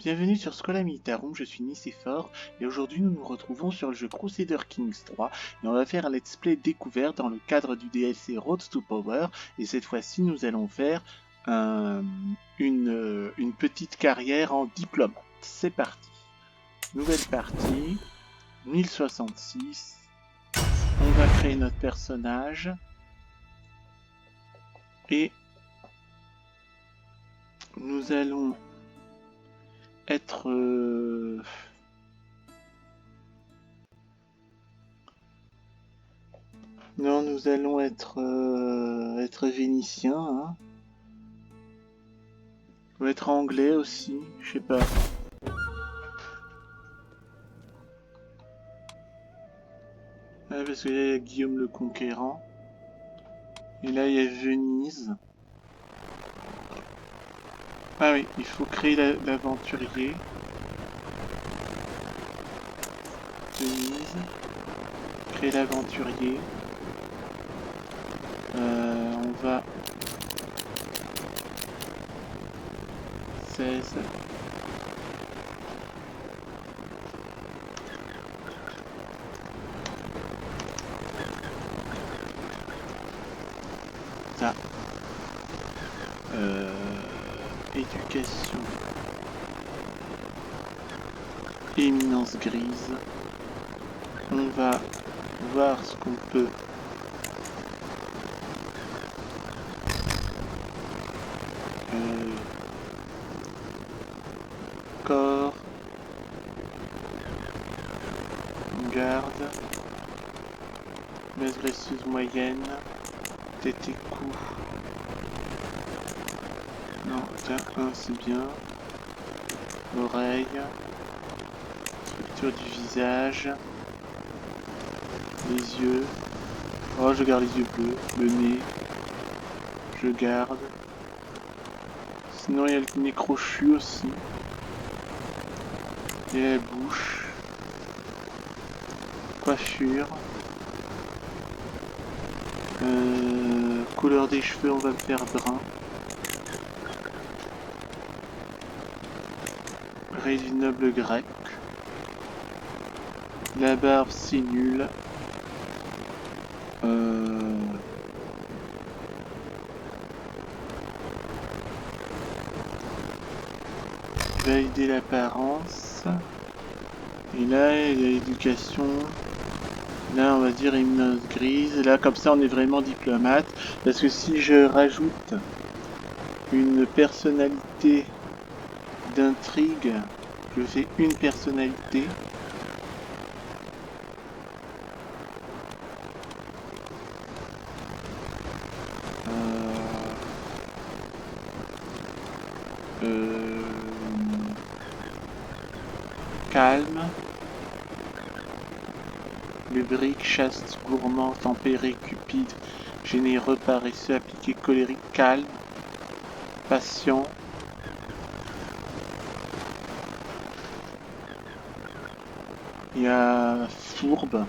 Bienvenue sur Schola Militarum, je suis Nicéphore et aujourd'hui nous nous retrouvons sur le jeu Crusader Kings 3 et on va faire un let's play découverte dans le cadre du DLC Road to Power et cette fois-ci nous allons faire une petite carrière en diplomate. C'est parti. Nouvelle partie, 1066, on va créer notre personnage et nous allons être... Non, nous allons être vénitiens, hein. On va être anglais aussi, je sais pas. Ouais, parce que là, il y a Guillaume le Conquérant. Et là, il y a Venise. Ah oui, il faut créer l'aventurier. Venise. Créer l'aventurier. On va... 16. Ça. Éducation. Éminence grise. On va voir ce qu'on peut corps, garde, base blesseuse moyenne, tête et cou. Non, tiens, un c'est bien. Oreille, structure du visage, les yeux. Oh, je garde les yeux bleus, le nez, je garde. Sinon, il y a le nez crochu aussi. Il y a la bouche. Coiffure. Couleur des cheveux, on va le faire brun. Race du noble grec. La barbe, c'est nul. Valider l'apparence. Et là, il y a l'éducation. Là, on va dire éminence grise. Là, comme ça, on est vraiment diplomate. Parce que si je rajoute une personnalité d'intrigue, je fais une personnalité. Calme. Lubrique, chaste, gourmand, tempéré, cupide, généreux, paresseux, appliqué, colérique, calme, patient. Il y a fourbe.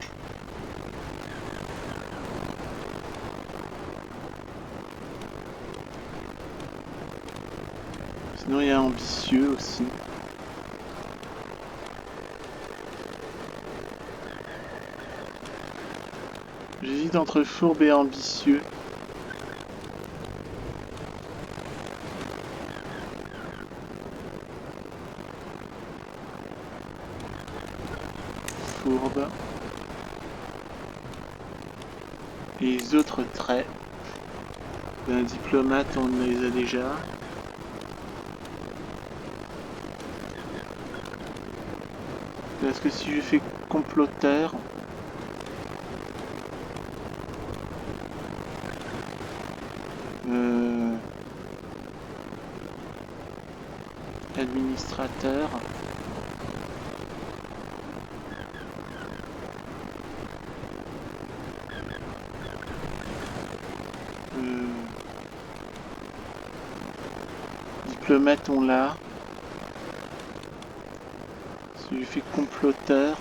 Sinon il y a ambitieux aussi. J'hésite entre fourbe et ambitieux. Fourbe. Et les autres traits d'un diplomate, on les a déjà. Parce que si je fais comploteur, administrateur, diplomate on l'a. Si je fais comploteur,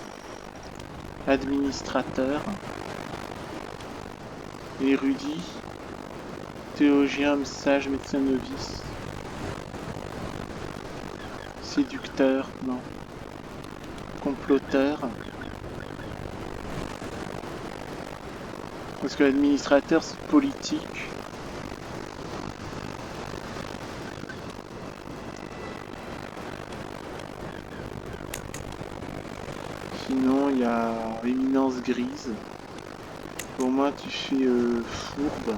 administrateur, érudit, théologien, homme sage, médecin novice. séducteur, non. Comploteur. Parce que l'administrateur, c'est politique. Sinon, il y a éminence grise. Pour moi, tu fais fourbe.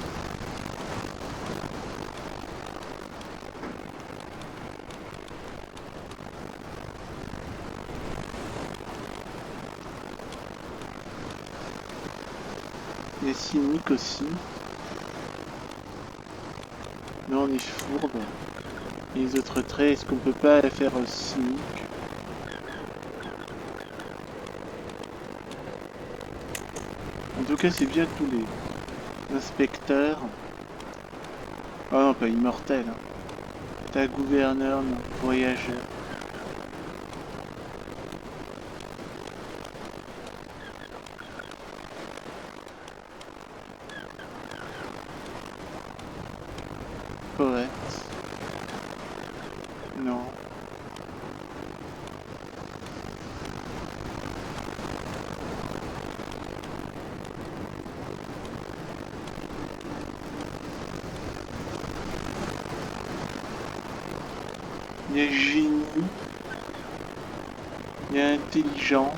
Il y a cynique aussi. Non, on est fourbe. Et les autres traits, est-ce qu'on peut pas faire cynique? En tout cas, c'est bien tous les inspecteurs. Oh non, pas immortel. Hein. T'as gouverneur, non. Voyageur. Poète. Non. Il y a génie. Il y a intelligent.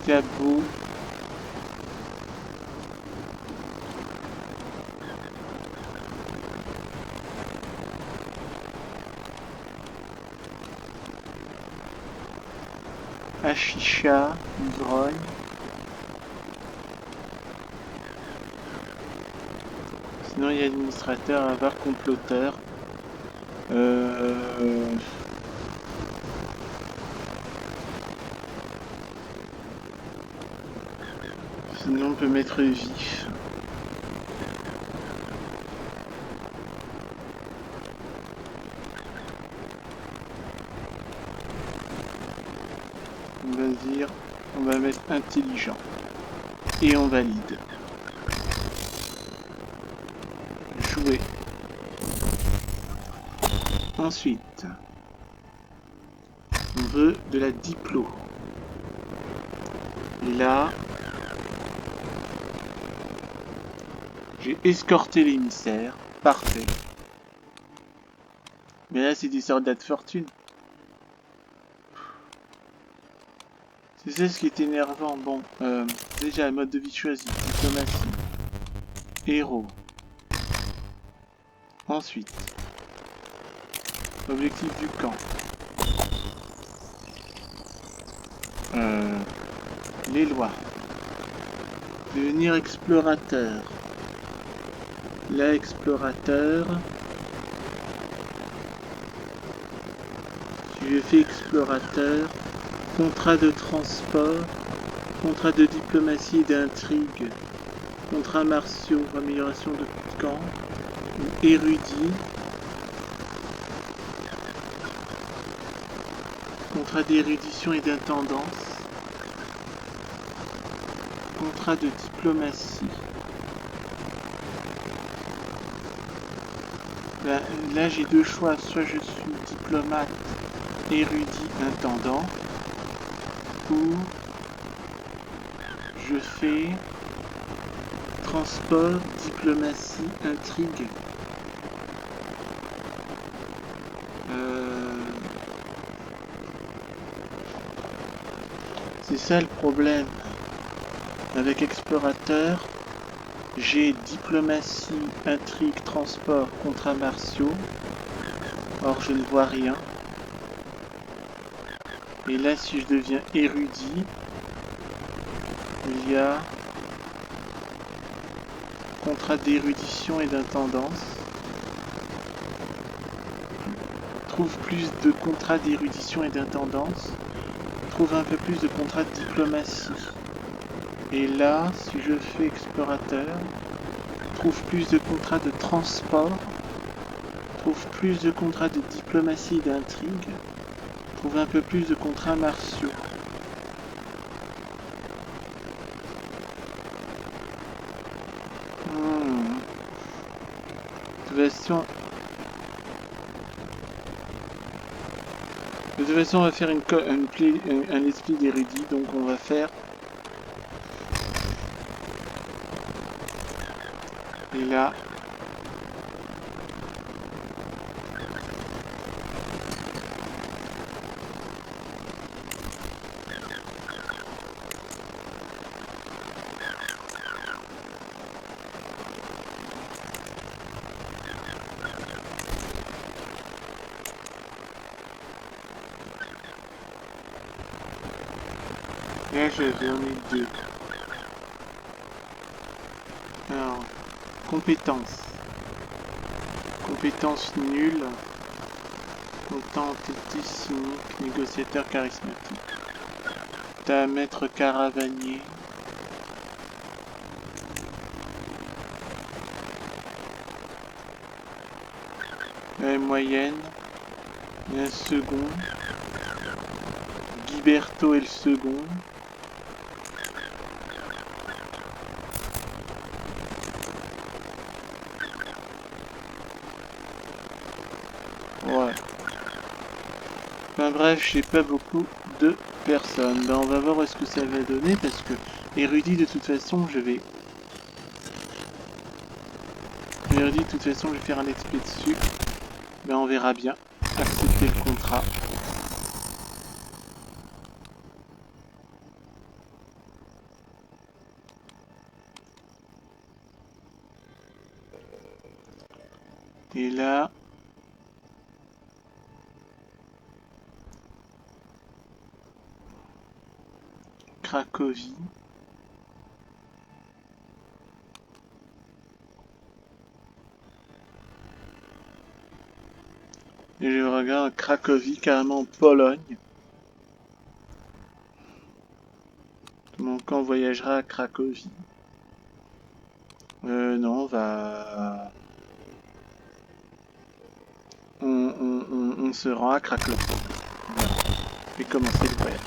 Il y a beau. Achicha, ivrogne. Sinon, il y a administrateur, avare, comploteur. Sinon, on peut mettre vif. On va dire, on va mettre intelligent. Et on valide. Jouer. Ensuite, on veut de la diplo. Et là, j'ai escorté l'émissaire. Parfait. Mais là, c'est des soldats de fortune. C'est ça ce qui est énervant. Bon, déjà, mode de vie choisi. Diplomatie. Héros. Ensuite, objectif du camp. Les lois. Devenir explorateur. Là, explorateur. Je fais explorateur. Contrat de transport. Contrat de diplomatie et d'intrigue. Contrat martiaux. Amélioration de camp. Érudit. Contrat d'érudition et d'intendance. Contrat de diplomatie. Là j'ai deux choix, soit je suis diplomate, érudit, intendant, ou je fais transport, diplomatie, intrigue. C'est ça le problème. Avec explorateur, j'ai diplomatie, intrigue, transport, contrats martiaux. Or je ne vois rien. Et là si je deviens érudit, il y a contrat d'érudition et d'intendance. Trouve plus de contrats d'érudition et d'intendance. Trouve un peu plus de contrats de diplomatie. Et là, si je fais explorateur, trouve plus de contrats de transport, trouve plus de contrats de diplomatie et d'intrigue, trouve un peu plus de contrats martiaux. De toute façon, on va faire un esprit d'érudit, donc on va faire... Et là... Là, j'en ai deux. Alors, compétences. Compétences nulles. Entité cynique, négociateur charismatique. T'as maître caravanier. Moyenne. Et un second. Guiberto est le second. Ouais. Enfin bref, j'ai pas beaucoup de personnes. Ben, on va voir ce que ça va donner parce que érudit de toute façon je vais... Érudit de toute façon je vais faire un expé dessus. Ben on verra bien. Accepter le contrat. Et là... Cracovie. Et je regarde Cracovie, carrément Pologne. Mon camp voyagera à Cracovie. Non, on va... On se rend à Cracovie. Voilà. Et commencer le voyage.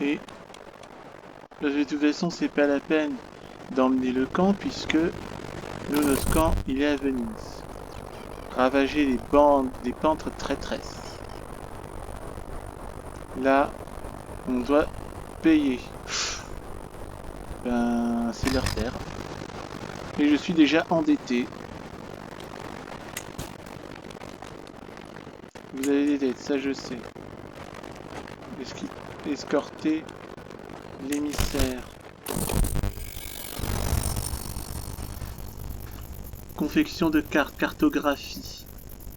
Et... de toute façon, c'est pas la peine d'emmener le camp puisque nous, notre camp, il est à Venise. Ravager des pentes traîtresses. Là, on doit payer. Ben, c'est leur terre. Et je suis déjà endetté. Vous avez des dettes, ça je sais. Escorter l'émissaire. Confection de cartes, cartographie.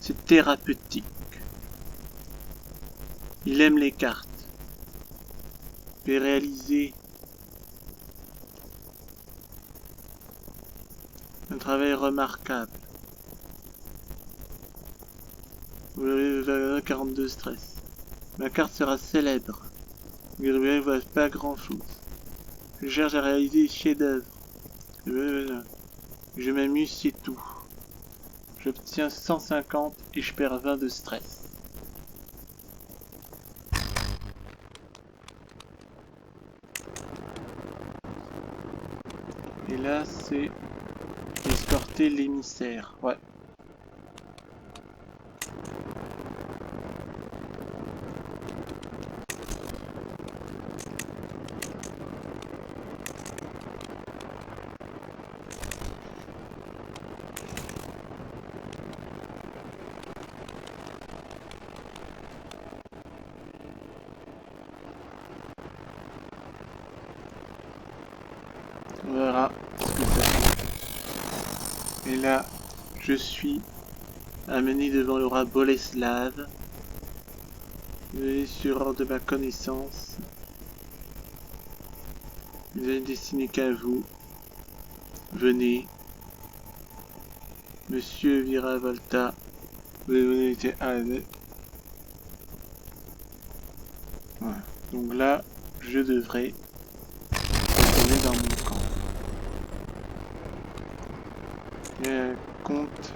C'est thérapeutique. Il aime les cartes. Peut réaliser un travail remarquable. Vous avez 42 stress. Ma carte sera célèbre. Gabriel ne voit pas grand chose. Je cherche à réaliser des chefs-d'œuvre. Je m'amuse, c'est tout. J'obtiens 150 et je perds 20 de stress. Et là, c'est escorter l'émissaire. Ouais. On verra ce que ça fait. Et là, je suis amené devant le roi Boleslav. Venez sur ordre de ma connaissance. Vous n'avez destiné qu'à vous. Venez. Monsieur Viravolta. Vous avez été à la... Voilà. Donc là, je devrais retourner dans mon camp. Comte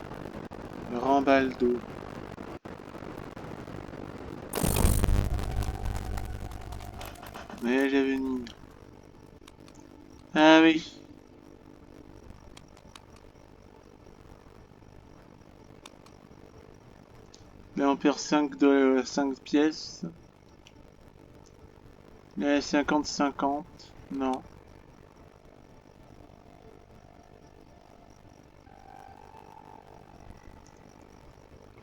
Rambaldo. Voyage à venir. Ah oui, Là on perd 5 pièces. Là 50-50. Non.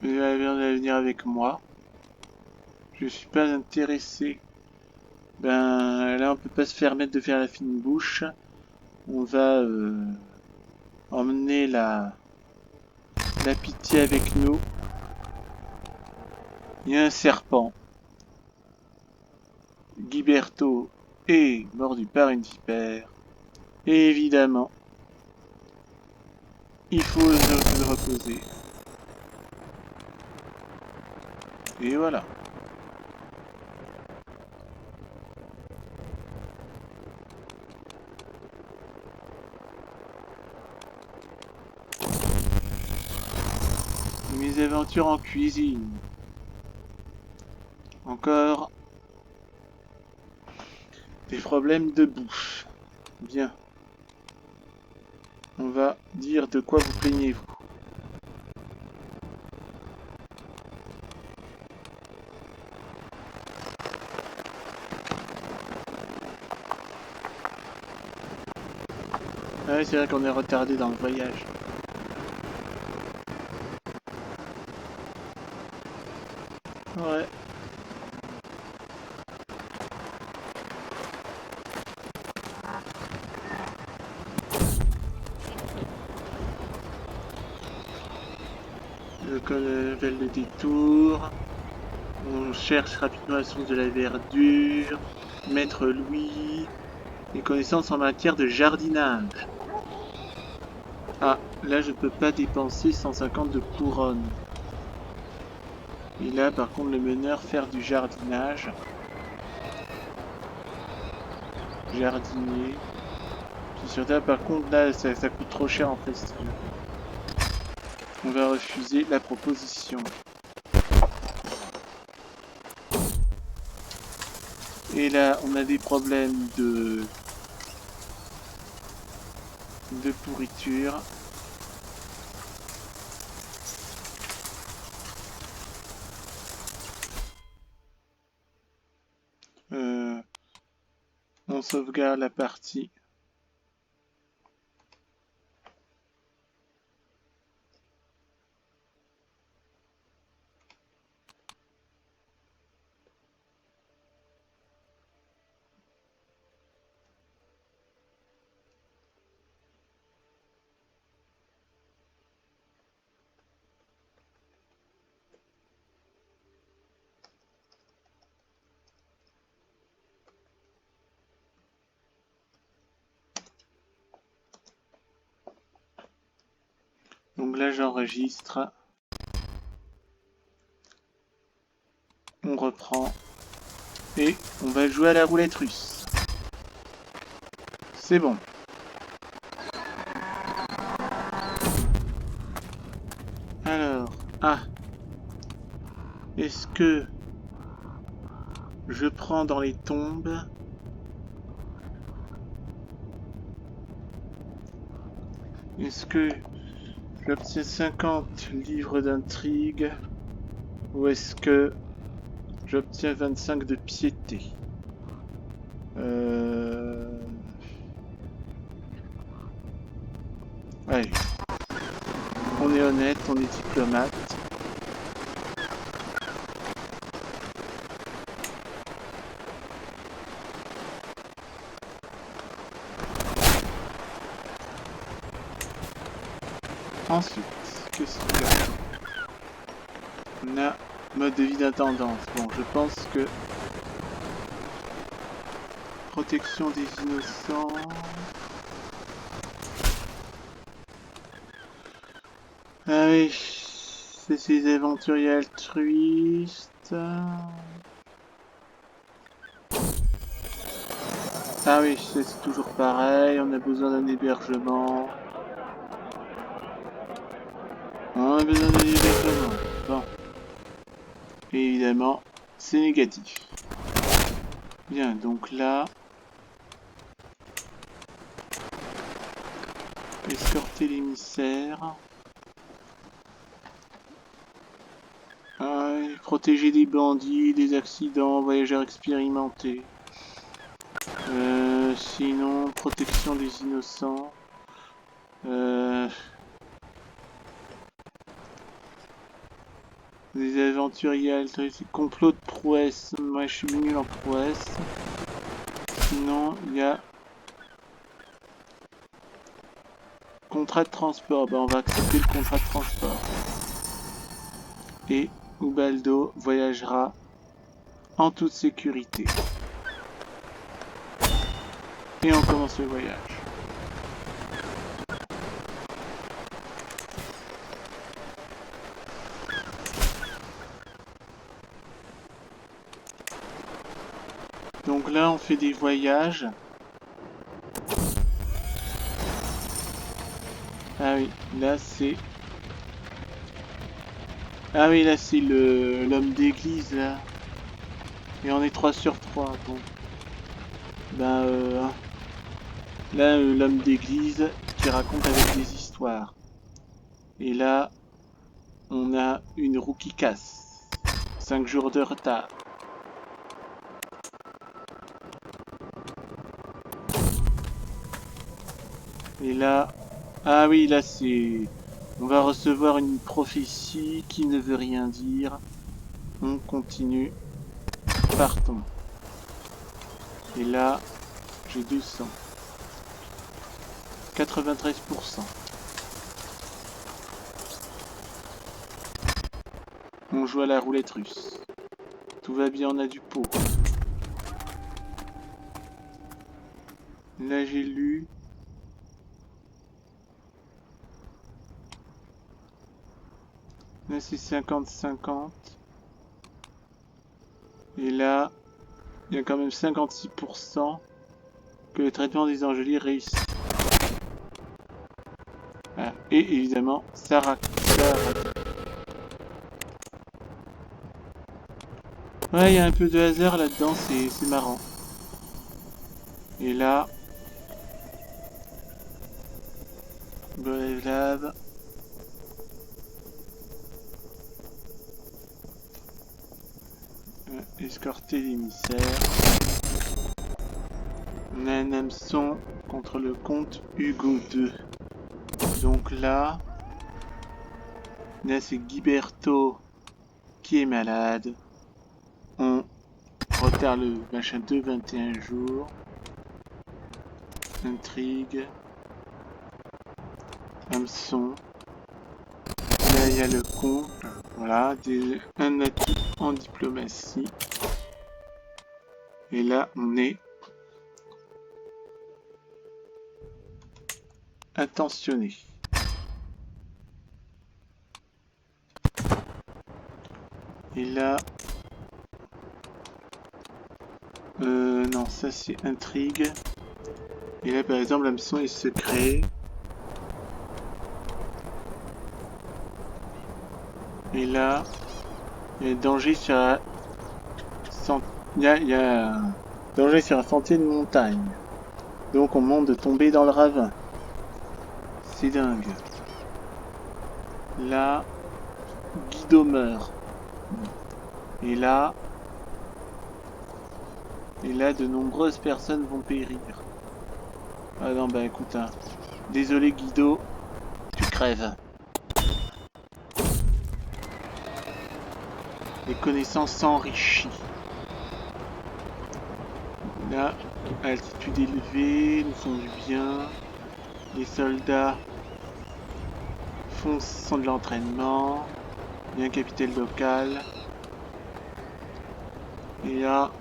Vous allez venir avec moi. Je suis pas intéressé. Ben là on peut pas se permettre de faire la fine bouche. On va emmener la pitié avec nous. Il y a un serpent. Guiberto est mordu par une vipère. Et évidemment, il faut le reposer. Et voilà. Mes aventures en cuisine. Encore des problèmes de bouffe. Bien. On va dire de quoi vous plaignez-vous. Ah oui, c'est vrai qu'on est retardé dans le voyage. Ouais. Je connais le détour. On cherche rapidement la source de la verdure. Maître Louis. Les connaissances en matière de jardinage. Ah, là je peux pas dépenser 150 de couronne. Et là par contre le meneur faire du jardinage. Jardinier. Puis sur là par contre là ça coûte trop cher en prestige. On va refuser la proposition. Et là on a des problèmes de pourriture. On sauvegarde la partie. Donc là j'enregistre. On reprend. Et on va jouer à la roulette russe. C'est bon. Alors, est-ce que je prends dans les tombes? Est-ce que j'obtiens 50 livres d'intrigue? Ou est-ce que j'obtiens 25 de piété? Allez. On est honnête, on est diplomate. Ensuite, qu'est-ce qu'il y a? On a mode de vie d'intendance. Bon, je pense que protection des innocents. Ah oui, c'est ces aventuriers altruistes. Ah oui, c'est toujours pareil, on a besoin d'un hébergement. On a besoin d'un hébergement. Bon. Et évidemment, c'est négatif. Bien, donc là... Escorter l'émissaire. protéger des bandits, des accidents, voyageurs expérimentés. Sinon, protection des innocents. Des aventuriers altruistes, complot de prouesse. Moi, je suis nul en prouesse. Sinon, il y a contrat de transport. Ben, on va accepter le contrat de transport. Et Ubaldo voyagera en toute sécurité. Et on commence le voyage. Donc là, on fait des voyages. Ah oui, là c'est... Ah oui, là c'est l'homme d'église, là. Et on est 3 sur 3, bon. Ben, là, l'homme d'église qui raconte avec des histoires. Et là, on a une roue qui casse. 5 jours de retard. Et là... Ah oui, là c'est... On va recevoir une prophétie qui ne veut rien dire. On continue. Partons. Et là, j'ai 200. 93%. On joue à la roulette russe. Tout va bien, on a du pot. Là, j'ai lu... Là, c'est 50-50. Et là, il y a quand même 56% que le traitement des angeliers réussit. Ah, et évidemment, ça rate. Ouais, il y a un peu de hasard là-dedans, c'est marrant. Et là... Brave. Escorter l'émissaire. On a un hameçon contre le comte Hugo II. Donc là c'est Ghiberto qui est malade. On retarde le machin de 21 jours. Intrigue. Hameçon. Là il y a le comte. Voilà, un atout en diplomatie. Et là on est attentionné. Et là... non, ça c'est intrigue. Et là par exemple, l'hameçon est secret. Et là, il y a danger sur un... Il y a danger sur un sentier de montagne. Donc on monte de tomber dans le ravin. C'est dingue. Là, Guido meurt. Et là, de nombreuses personnes vont périr. Ah non, bah écoute, hein. Désolé Guido, tu crèves. Les connaissances s'enrichissent. Là, altitude élevée, nous font du bien. Les soldats font de l'entraînement. Il y a un capitaine local. Et là,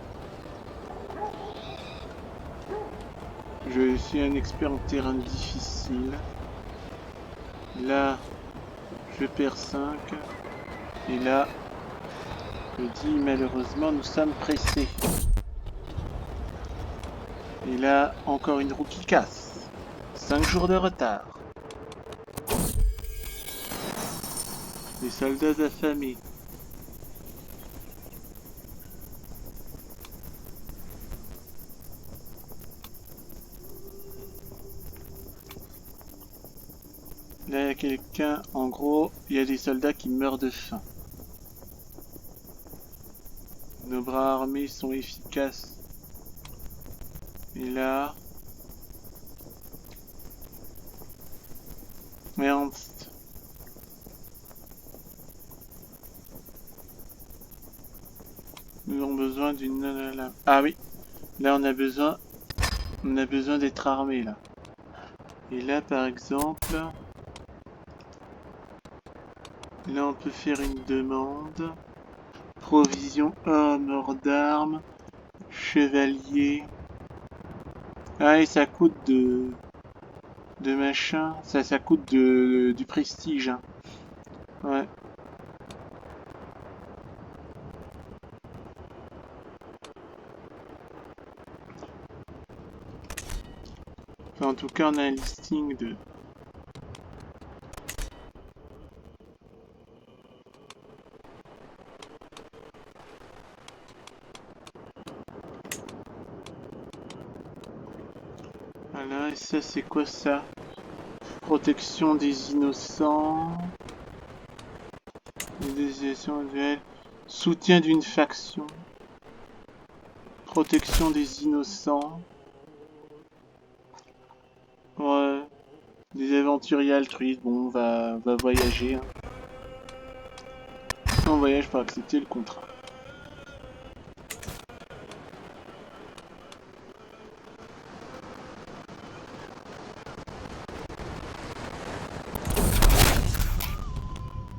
je suis un expert en terrain difficile. Là, je perds 5. Et là, je dis malheureusement, nous sommes pressés. Et là, encore une roue qui casse. 5 jours de retard. Les soldats affamés. Là, il y a quelqu'un, en gros, il y a des soldats qui meurent de faim. Nos bras armés sont efficaces. Et là... Ernst. Nous avons besoin d'une... Ah oui. Là, on a besoin d'être armé, là. Et là, par exemple... Là, on peut faire une demande. Provision homme hors d'armes. Chevalier. Ah, et ça coûte de machin. Ça coûte du prestige. Hein. Ouais. Enfin, en tout cas, on a un listing de... Voilà, et ça, c'est quoi ça? Protection des innocents. Modélisation duel. Soutien d'une faction. Protection des innocents. Ouais. Des aventuriers altruistes. Bon, on va voyager. Hein. Si on voyage, faut accepter le contrat.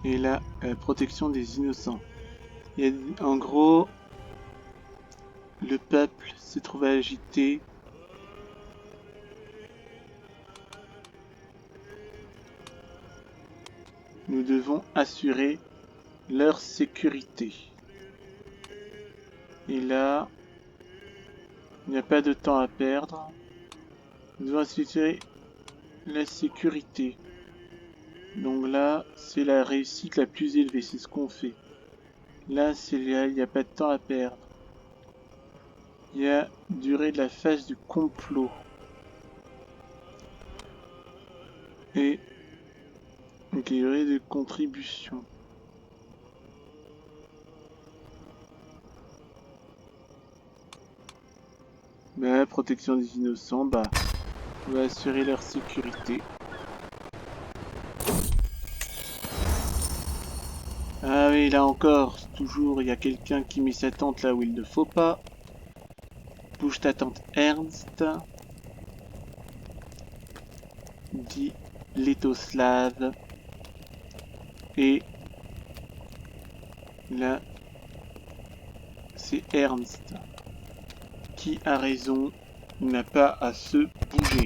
Et là, protection des innocents. Il y a, en gros, le peuple s'est trouvé agité. Nous devons assurer leur sécurité. Et là, il n'y a pas de temps à perdre. Nous devons assurer la sécurité. Donc là, c'est la réussite la plus élevée, c'est ce qu'on fait. Là, il n'y a pas de temps à perdre. Il y a durée de la phase du complot. Et durée de contribution. Bah, protection des innocents, bah, on va assurer leur sécurité. Ah oui, là encore, toujours, il y a quelqu'un qui met sa tente là où il ne faut pas. Bouge ta tente, Ernst. Dit Létoslave. Et là, c'est Ernst qui a raison, il n'a pas à se bouger.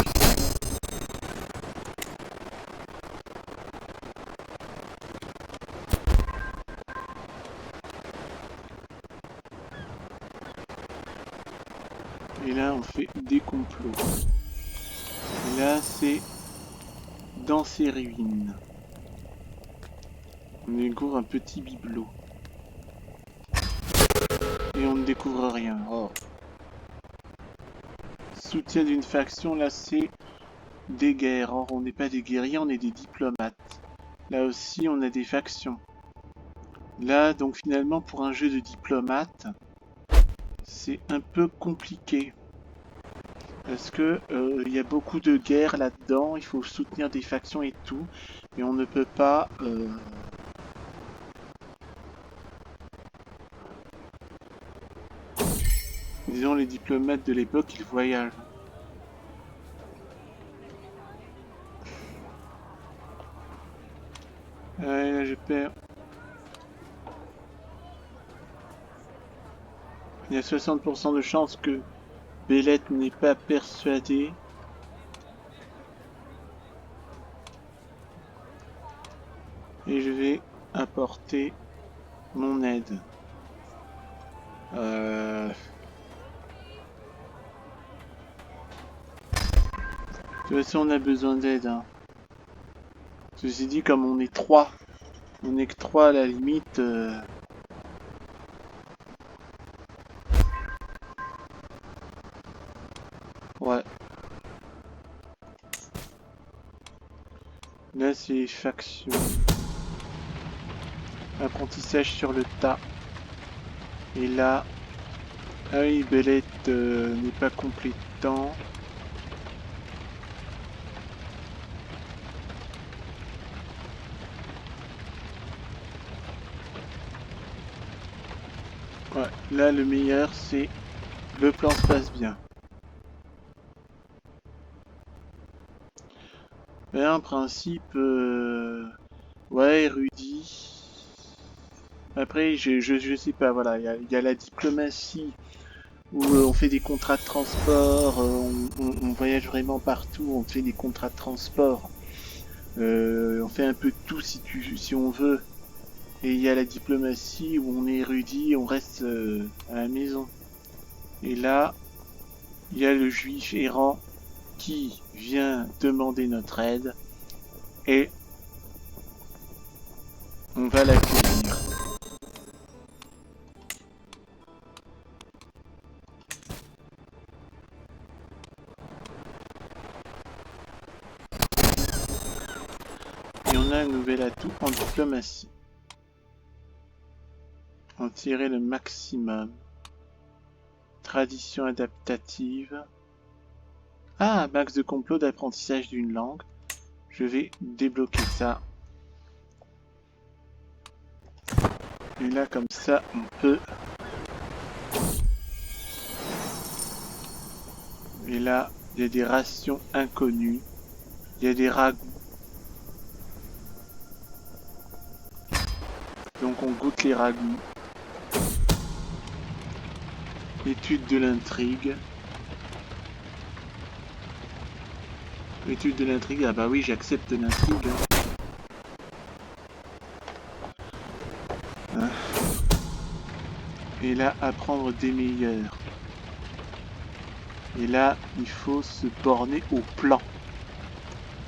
Et là, on fait des complots. Et là, c'est dans ces ruines. On découvre un petit bibelot. Et on ne découvre rien. Oh. Soutien d'une faction, là, c'est des guerres. Or, on n'est pas des guerriers, on est des diplomates. Là aussi, on a des factions. Là, donc finalement, pour un jeu de diplomate, c'est un peu compliqué. Parce que il y a beaucoup de guerres là-dedans, il faut soutenir des factions et tout, et on ne peut pas... Disons, les diplomates de l'époque, ils voyagent. Ouais, là, je perds. Il y a 60% de chances que Bélette n'est pas persuadé. Et je vais apporter mon aide. De toute façon, on a besoin d'aide. Hein. Ceci dit, comme on est 3, on est que 3 à la limite. Ouais. Là, c'est les factions. Apprentissage sur le tas. Et là... Ah oui, Belette n'est pas complétant. Ouais, là le meilleur c'est le plan se passe bien. Mais en principe, ouais, érudit. Après, je sais pas, voilà, il y a la diplomatie où on fait des contrats de transport, on voyage vraiment partout, on fait des contrats de transport. On fait un peu de tout si on veut. Et il y a la diplomatie où on est érudit, on reste à la maison. Et là, il y a le juif errant qui vient demander notre aide et on va l'accueillir. Et on a un nouvel atout en diplomatie. En tirer le maximum. Tradition adaptative. Ah, max de complot d'apprentissage d'une langue. Je vais débloquer ça. Et là, comme ça, on peut... Et là, il y a des rations inconnues. Il y a des ragoûts. Donc on goûte les ragoûts. Étude de l'intrigue. Étude de l'intrigue, ah bah oui, j'accepte l'intrigue. Hein. Et là, apprendre des meilleurs. Et là, il faut se borner au plan.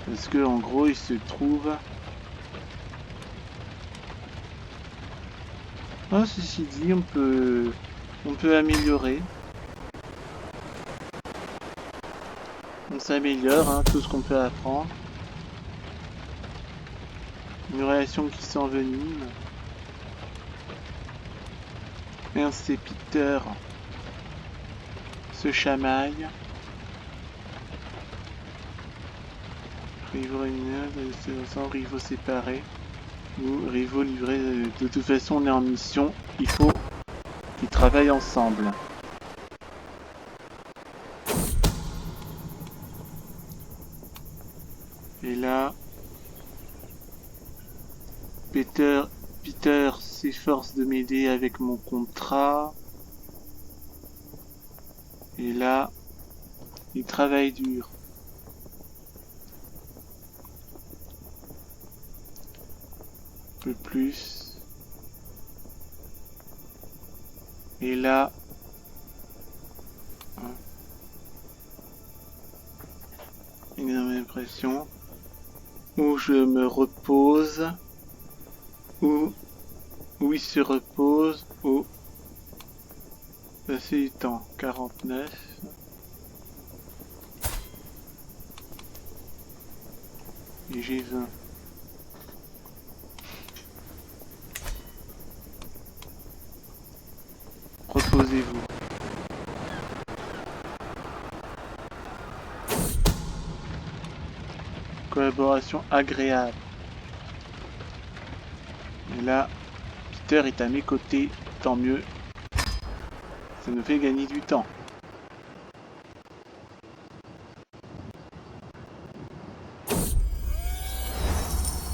Parce que en gros, il se trouve... Ah, ceci dit, on peut améliorer. On s'améliore, hein, tout ce qu'on peut apprendre. Une relation qui s'envenime. Ernst et Peter se chamaillent. Rivaux réunis, rivaux séparés. Ou rivaux livrés. De toute façon, on est en mission. Il faut qu'ils travaillent ensemble. Et là, Peter s'efforce de m'aider avec mon contrat. Et là, il travaille dur. Un peu plus. Et là, une impression où je me repose, où il se repose, où passer du temps, 49. Et j'ai 20. Reposez-vous. Collaboration agréable. Et là, Peter est à mes côtés, tant mieux. Ça nous fait gagner du temps.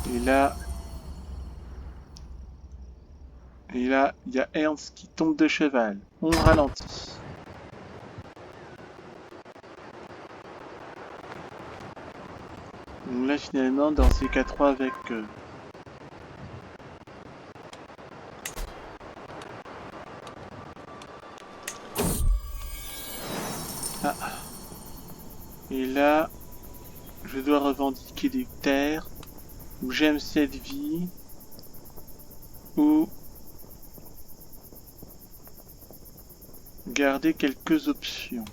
Et là, il y a Ernst qui tombe de cheval. On ralentit. Donc là, finalement, dans ces K3 avec... Ah. Et là, je dois revendiquer des terres. Où j'aime cette vie. Ou... garder quelques options.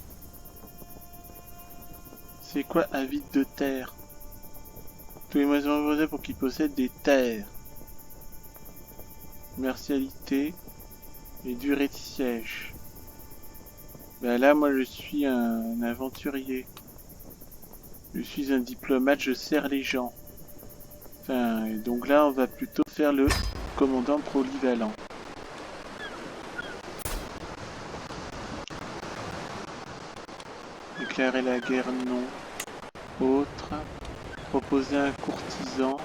C'est quoi avide de terre? Tous les moyens proposés pour qu'ils possèdent des terres. Commercialité. Et durée de siège. Ben là, moi, je suis un aventurier. Je suis un diplomate, je sers les gens. Enfin, et donc là, on va plutôt faire le commandant polyvalent. Déclarer la guerre, non. Autre. Proposer un courtisan.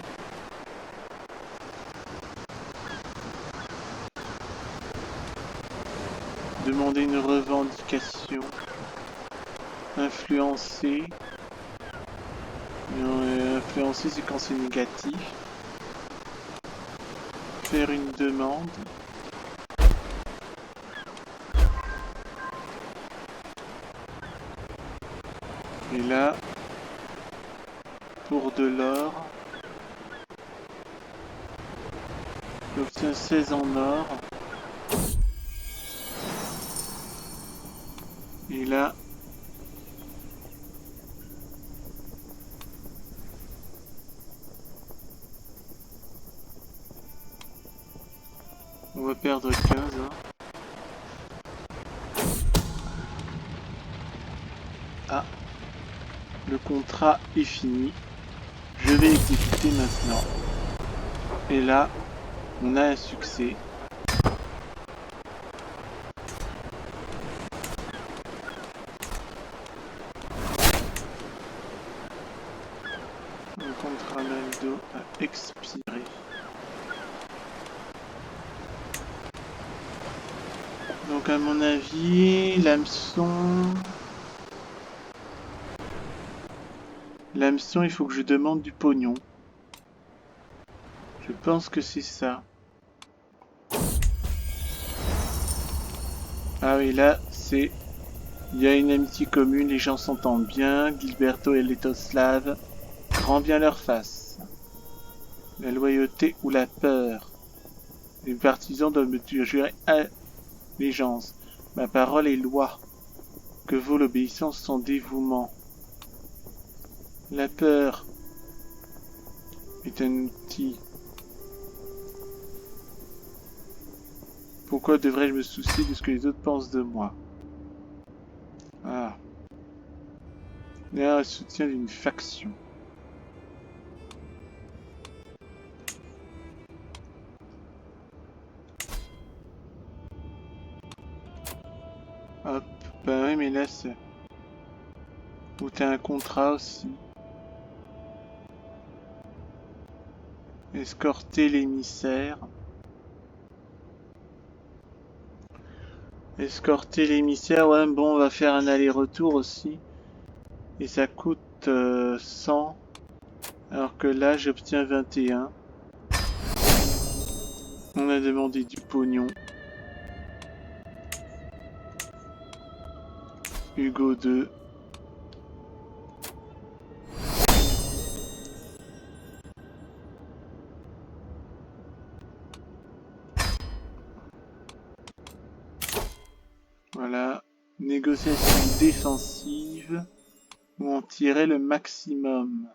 Demander une revendication. Influencer. Influencer, c'est quand c'est négatif. Faire une demande. Et là, pour de l'or, j'obtiens 16 en or. Et là, on va perdre 15. Hein. Ah, le contrat est fini. Je vais exécuter maintenant. Et là, on a un succès. Le contrat Naldo a expiré. Donc à mon avis, l'hameçon... L'hameçon, il faut que je demande du pognon. Je pense que c'est ça. Ah oui, là, c'est... Il y a une amitié commune, les gens s'entendent bien. Gilberto et Letoslav, grand bien leur face. La loyauté ou la peur. Les partisans doivent me jurer allégeance. Ma parole est loi. Que vaut l'obéissance sans dévouement? La peur est un outil. Pourquoi devrais-je me soucier de ce que les autres pensent de moi? Ah. Il y a un soutien d'une faction. Hop. Bah oui, mais là, c'est... Ou t'as un contrat aussi. Escorter l'émissaire. Escorter l'émissaire, ouais, bon, on va faire un aller-retour aussi. Et ça coûte 100. Alors que là, j'obtiens 21. On a demandé du pognon. Hugo 2. Voilà. Négociation défensive. Où on tirait le maximum.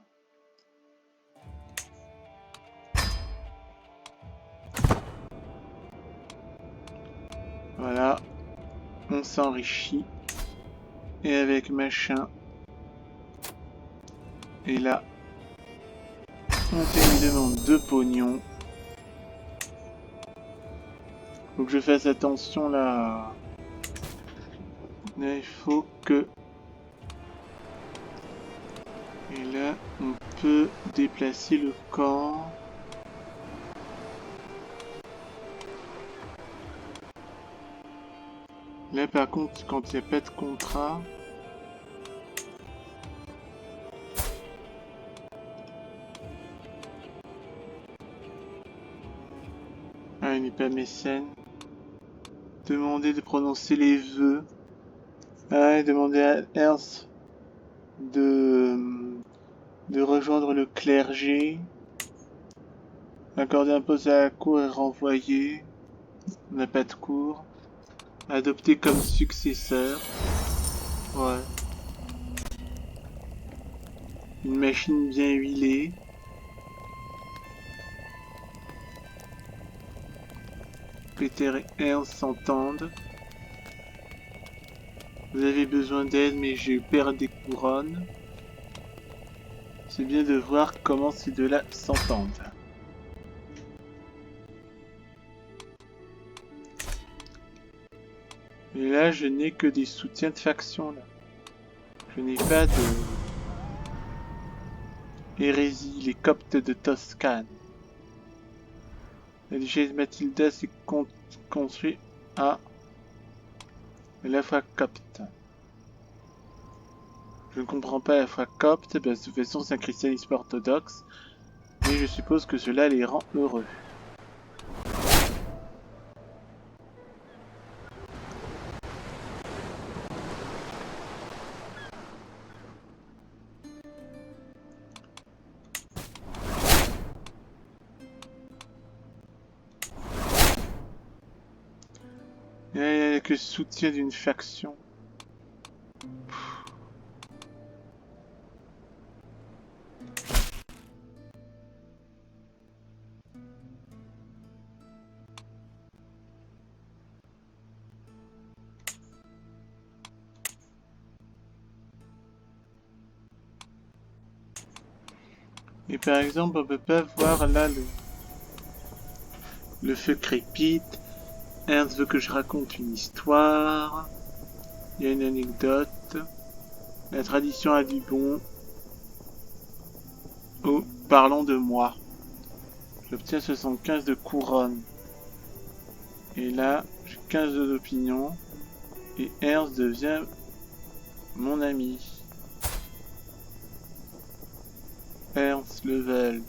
Voilà. On s'enrichit. Et avec machin. Et là. On fait une demande de pognon. Faut que je fasse attention là. Là, il faut que... Et là, on peut déplacer le camp. Là, par contre, quand il n'y a pas de contrat... Ah, il n'est pas mécène. Demander de prononcer les vœux. Ah, et demander à Ernst de rejoindre le clergé. Accorder un poste à la cour et renvoyer. On n'a pas de cour. Adopter comme successeur. Ouais. Une machine bien huilée. Peter et Ernst s'entendent. Vous avez besoin d'aide, mais je perds des couronnes. C'est bien de voir comment ces deux-là s'entendent. Et là, je n'ai que des soutiens de faction, là. Je n'ai pas de... Hérésie, les Coptes de Toscane. La duchesse Mathilda s'est construit à la foi copte. Je ne comprends pas la foi copte, de toute façon c'est un christianisme orthodoxe, mais je suppose que cela les rend heureux. Il n'y a que soutien d'une faction. Et par exemple, on peut pas voir là le feu crépite. Ernst veut que je raconte une histoire. Il y a une anecdote. La tradition a dit bon. Oh, parlons de moi. J'obtiens 75 de couronne. Et là, j'ai 15 d'opinion. Et Ernst devient mon ami. Ernst level.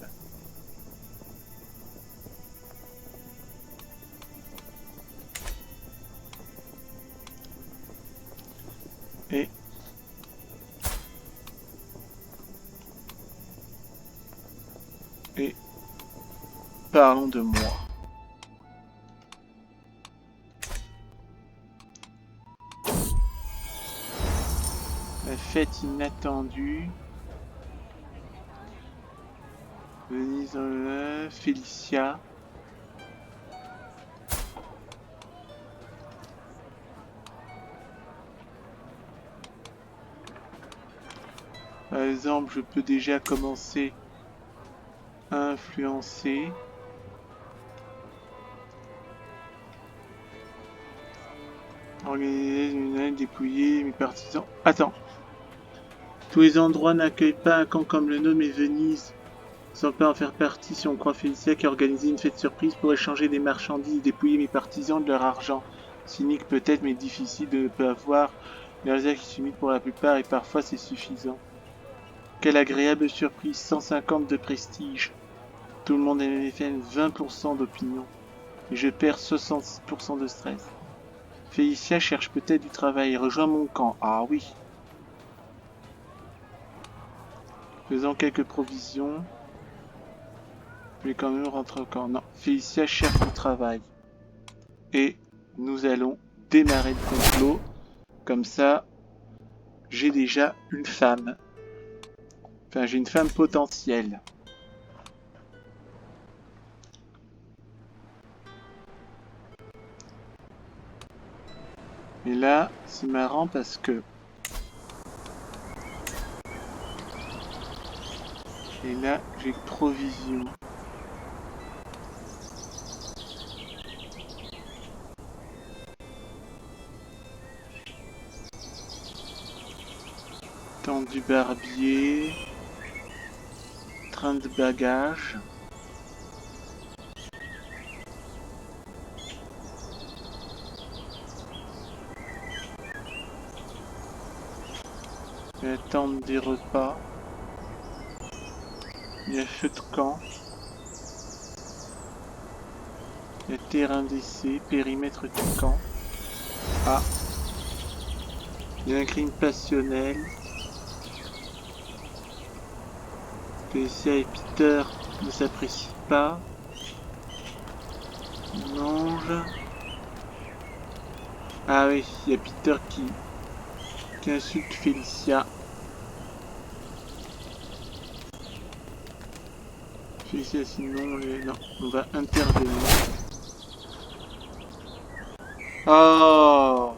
Et parlons de moi. La fête inattendue. Venise Félicia. Par exemple, je peux déjà commencer à influencer. Organiser une aide, dépouiller mes partisans. Attends. Tous les endroits n'accueillent pas un camp comme le nôtre, mais Venise sans pas en faire partie si on croit Félicia qui a organisé une fête surprise pour échanger des marchandises et dépouiller mes partisans de leur argent. Cynique peut-être, mais difficile de ne pas avoir leurs actes qui s'imitent pour la plupart et parfois c'est suffisant. Quelle agréable surprise, 150 de prestige. Tout le monde est MFN, 20% d'opinion. Et je perds 66% de stress. Félicia cherche peut-être du travail, rejoins mon camp. Ah oui. Faisant quelques provisions. Je vais quand même rentrer au camp. Non, Félicia cherche du travail. Et nous allons démarrer le complot. Comme ça, j'ai déjà une femme. Enfin, j'ai une femme potentielle. Et là, c'est marrant parce que... Et là, j'ai provision. Temps du barbier. Train de bagages. La tente des repas. Il y a feu de camp. Il y a terrain d'essai, périmètre du camp. Ah. Il y a un crime passionnel. Félicia et Peter ne s'apprécient pas. Ils mangent. Ah oui, il y a Peter qui insulte Félicia. Félicia, sinon, non, on va intervenir. Oh!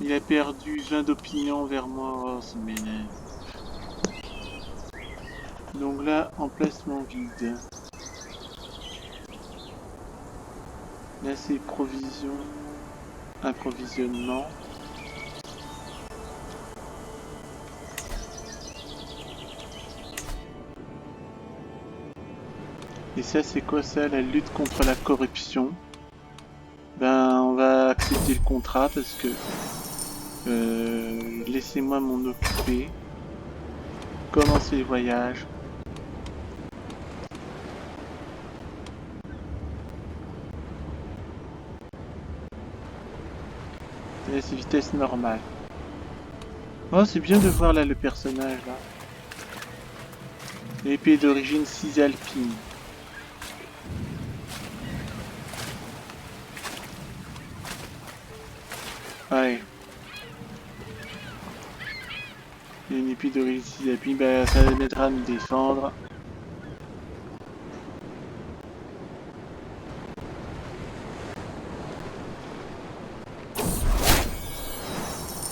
Il a perdu 20 d'opinion vers moi. Oh, ça m'énerve. Donc là, emplacement vide. Là, c'est provision. Approvisionnement. Et ça, c'est quoi ça? La lutte contre la corruption. Ben, on va accepter le contrat parce que... laissez-moi m'en occuper. Commencer le voyage. Et c'est vitesse normale. Oh, c'est bien de voir là le personnage là. Épée d'origine cisalpine. Ouais. Une épée d'origine cisalpine, bah, ça m'aidera à me défendre.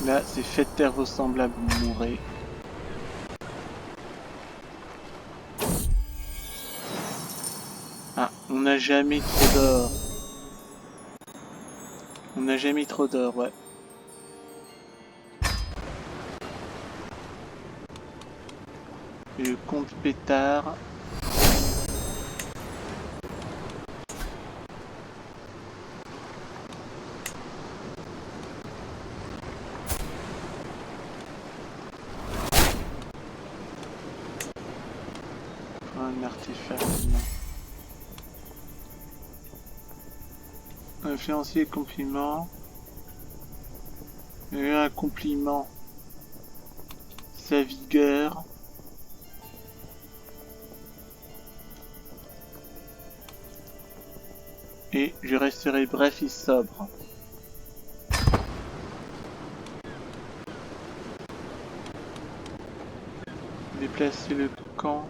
Là, c'est faites taire vos semblables, vous mourrez. Ah, on n'a jamais trop d'or. On n'a jamais trop d'or, ouais. Et le comte pétard. Un artefact, non. Influencier compliment. Et un compliment. Sa vigueur. Et je resterai bref et sobre. Déplacer le camp.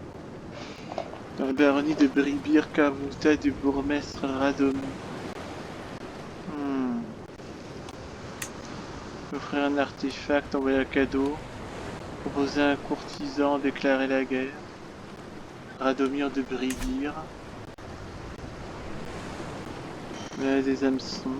Dans la baronnie de Bribir, Kavuta du bourgmestre Radomi. Offrir un artefact, envoyer un cadeau. Proposer un courtisan, déclarer la guerre. Radomir de Bribir. Là, des hameçons.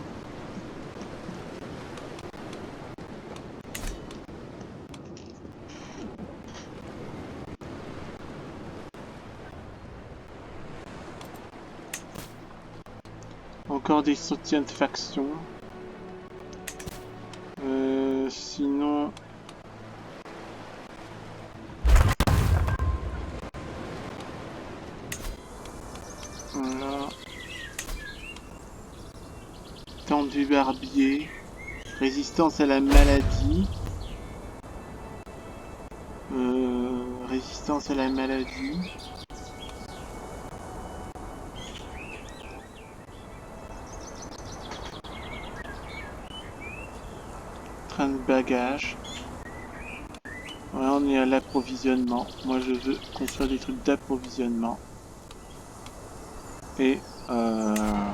Encore des soutiens de faction. Sinon... Voilà. Tente du barbier. Résistance à la maladie. Résistance à la maladie. Train de bagages. Voilà, on est à l'approvisionnement. Moi, je veux construire des trucs d'approvisionnement. Et ah,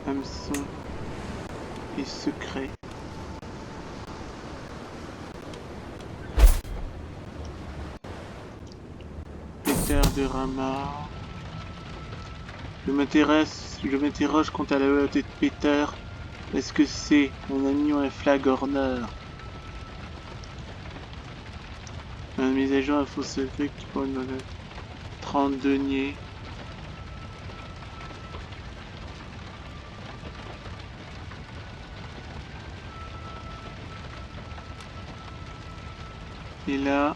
hameçon et secret. Péter de Rama. Je m'interroge quant à la loyauté de Peter. Est-ce que c'est mon ami ou un flagorneur? Un de mes agents a faux secret qui prend 30 deniers. Et là...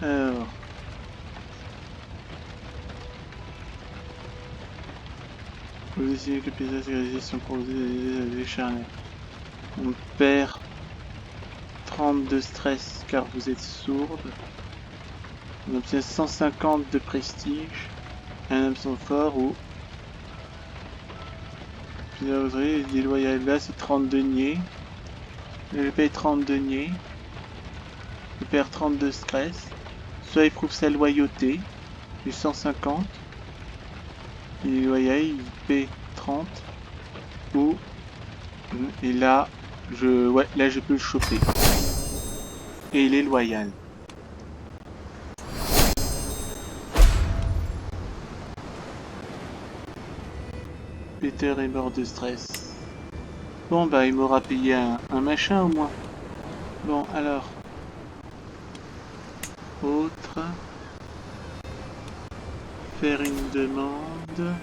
Alors... Vous décidez que le paysage et les réalisés sont proposés à décharner. On perd 30 de stress car vous êtes sourde. On obtient 150 de prestige. Un hameçon fort ou... Puis là, vous voyez, les loyales là, c'est 30 deniers. Je paye 30 deniers. Il perd 30 de stress. Soit il prouve sa loyauté, du 150. Il est loyal, il paie 30. Ou... Et là, ouais, là je peux le choper. Et il est loyal. Peter est mort de stress. Bon bah il m'aura payé un machin au moins. Bon alors. Autre. Faire une demande.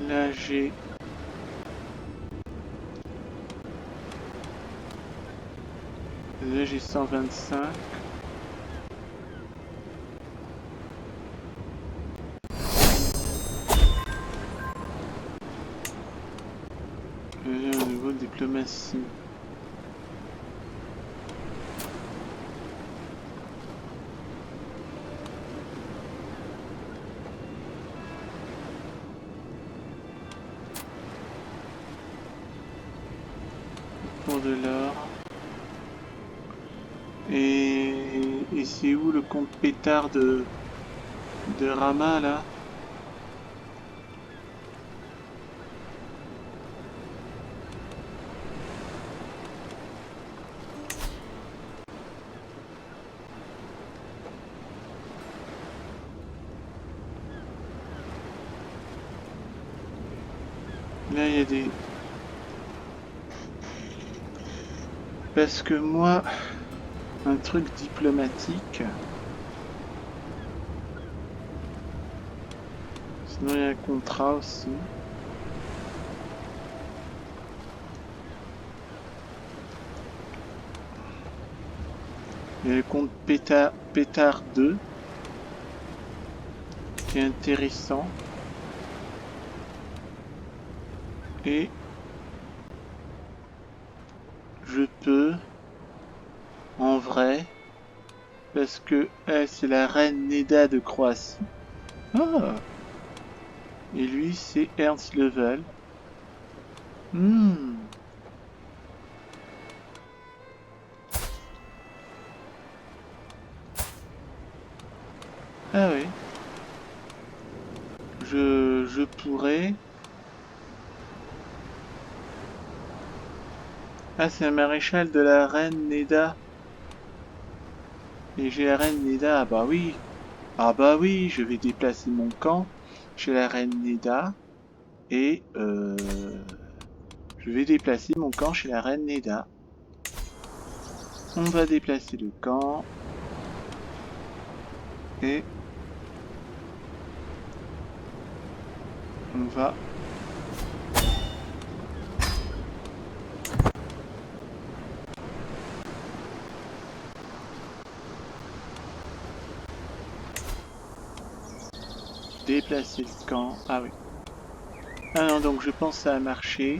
Là j'ai... Là j'ai 125. Là au niveau de diplomatie. Pour de l'or. Et c'est où le compte pétard de Rama là? Là il y a des... Parce que moi, un truc diplomatique... Sinon il y a un contrat aussi. Il y a le compte Pétard 2 qui est intéressant. Et je peux, en vrai, parce que c'est la reine Neda de Croatie. Ah. Et lui c'est Ernst Level. Ah oui. Je pourrais... Ah, c'est un maréchal de la reine Neda. Et j'ai la reine Neda, ah bah oui. Ah bah oui, je vais déplacer mon camp chez la reine Neda. Et je vais déplacer mon camp chez la reine Neda. On va déplacer le camp. Et on va... déplacer le camp. Ah oui. Ah non, donc je pense que ça a marché.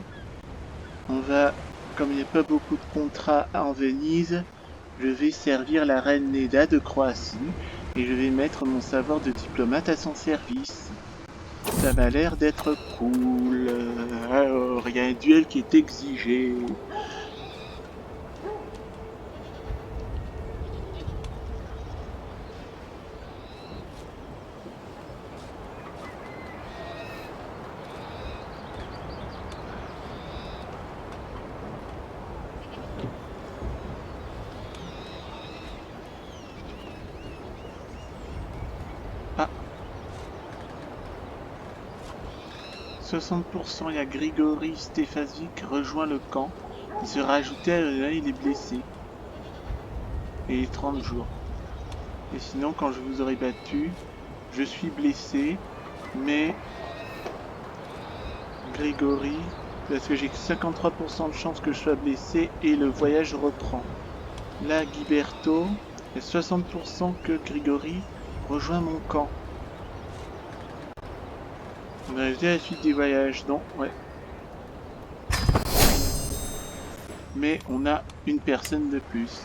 On va... Comme il n'y a pas beaucoup de contrats en Venise, je vais servir la reine Neda de Croatie. Et je vais mettre mon savoir de diplomate à son service. Ça m'a l'air d'être cool. Alors, il y a un duel qui est exigé. Ah. 60%, il y a Grigory Stefanovic rejoint le camp. Il sera ajouté à là, il est blessé. Et 30 jours. Et sinon, quand je vous aurai battu, je suis blessé, mais Grigory, parce que j'ai 53% de chance que je sois blessé et le voyage reprend. Là, Guiberto, il y a 60% que Grigory rejoint mon camp. On a ajouté la suite des voyages, non, ouais. Mais on a une personne de plus.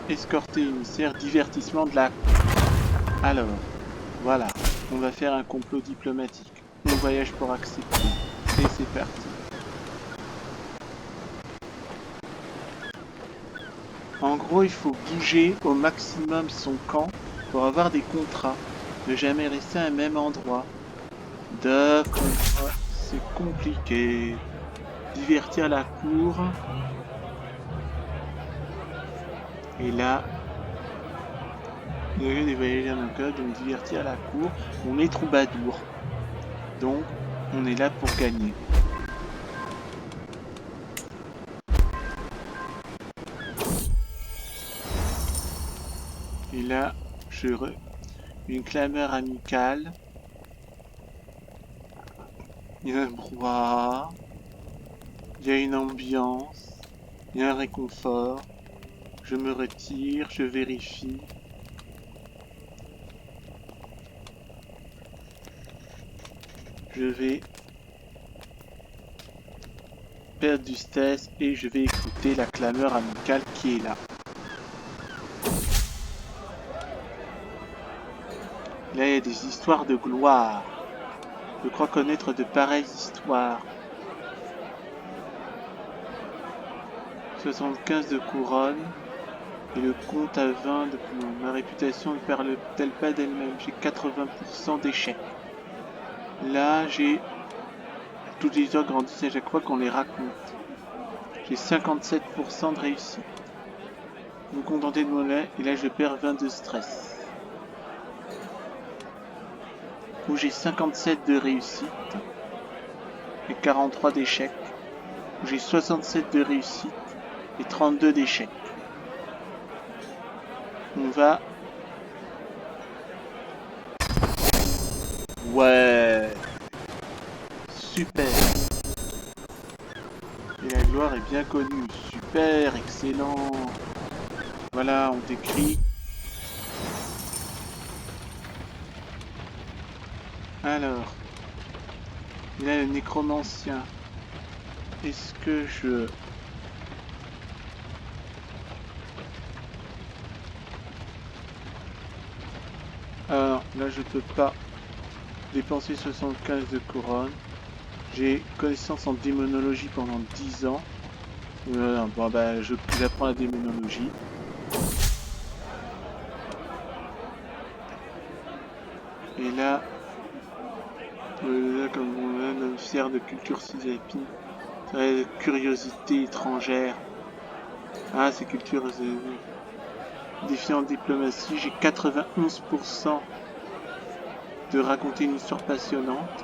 escorter émissaire, divertissement de la... Alors, voilà, on va faire un complot diplomatique. On voyage pour accepter. Et c'est parti. En gros, il faut bouger au maximum son camp pour avoir des contrats. Ne jamais rester à un même endroit. D'accord, c'est compliqué. Divertir la cour. Et là, il y a des voyageurs dans le code, donc divertir la cour. On est troubadour. Donc, on est là pour gagner. Et là, une clameur amicale. Il y a un brouhaha. Il y a une ambiance. Il y a un réconfort. Je me retire, je vérifie. Je vais perdre du stress et je vais écouter la clameur amicale qui est là. Là, il y a des histoires de gloire. Je crois connaître de pareilles histoires. 75 de couronne. Et le compte à 20 de ma réputation ne parle-t-elle pas d'elle-même? J'ai 80% d'échecs. Là, j'ai... Toutes les histoires grandissent à chaque fois qu'on les raconte. J'ai 57% de réussite. Vous vous contentez de mon lait, et là je perds 20 de stress. Où j'ai 57 de réussite et 43 d'échecs. Où j'ai 67 de réussite et 32 d'échecs. On va... Ouais. Super. Et la gloire est bien connue. Super, excellent. Voilà, on décrit. Alors. Il y a le nécromancien. Est-ce que je... Alors, là je peux pas dépenser 75 de couronne. J'ai connaissance en démonologie pendant 10 ans. Bon bah j'apprends la démonologie. Et là, comme on a un officier de culture cisalpine, curiosité étrangère. Ah, c'est culture défiant diplomatie. J'ai 91% de raconter une histoire passionnante.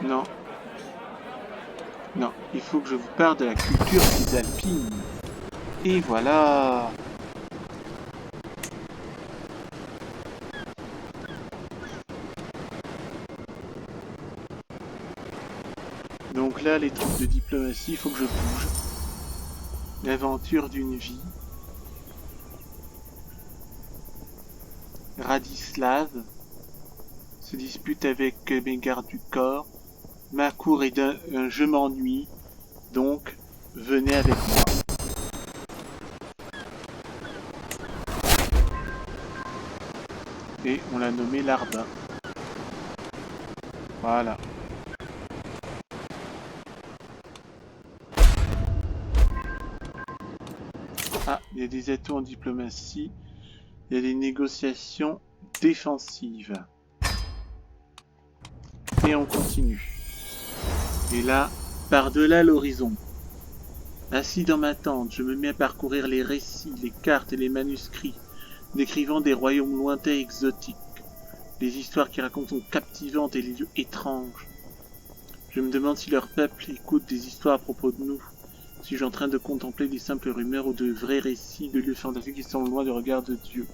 Non. Non, il faut que je vous parle de la culture cisalpine. Et voilà. Donc là, les trucs de diplomatie, il faut que je bouge. L'aventure d'une vie. Radislav se dispute avec mes gardes du corps. Ma cour est d'un je m'ennuie, donc venez avec moi. Et on l'a nommé Larbin. Voilà. Ah, il y a des atouts en diplomatie. Il y a des négociations défensives. Et on continue. Et là, par-delà l'horizon. Assis dans ma tente, je me mets à parcourir les récits, les cartes et les manuscrits, décrivant des royaumes lointains et exotiques. Les histoires qui racontent sont captivantes et les lieux étranges. Je me demande si leur peuple écoute des histoires à propos de nous. Si je suis en train de contempler des simples rumeurs ou de vrais récits de lieux fantastiques qui sont loin du regard de Dieu.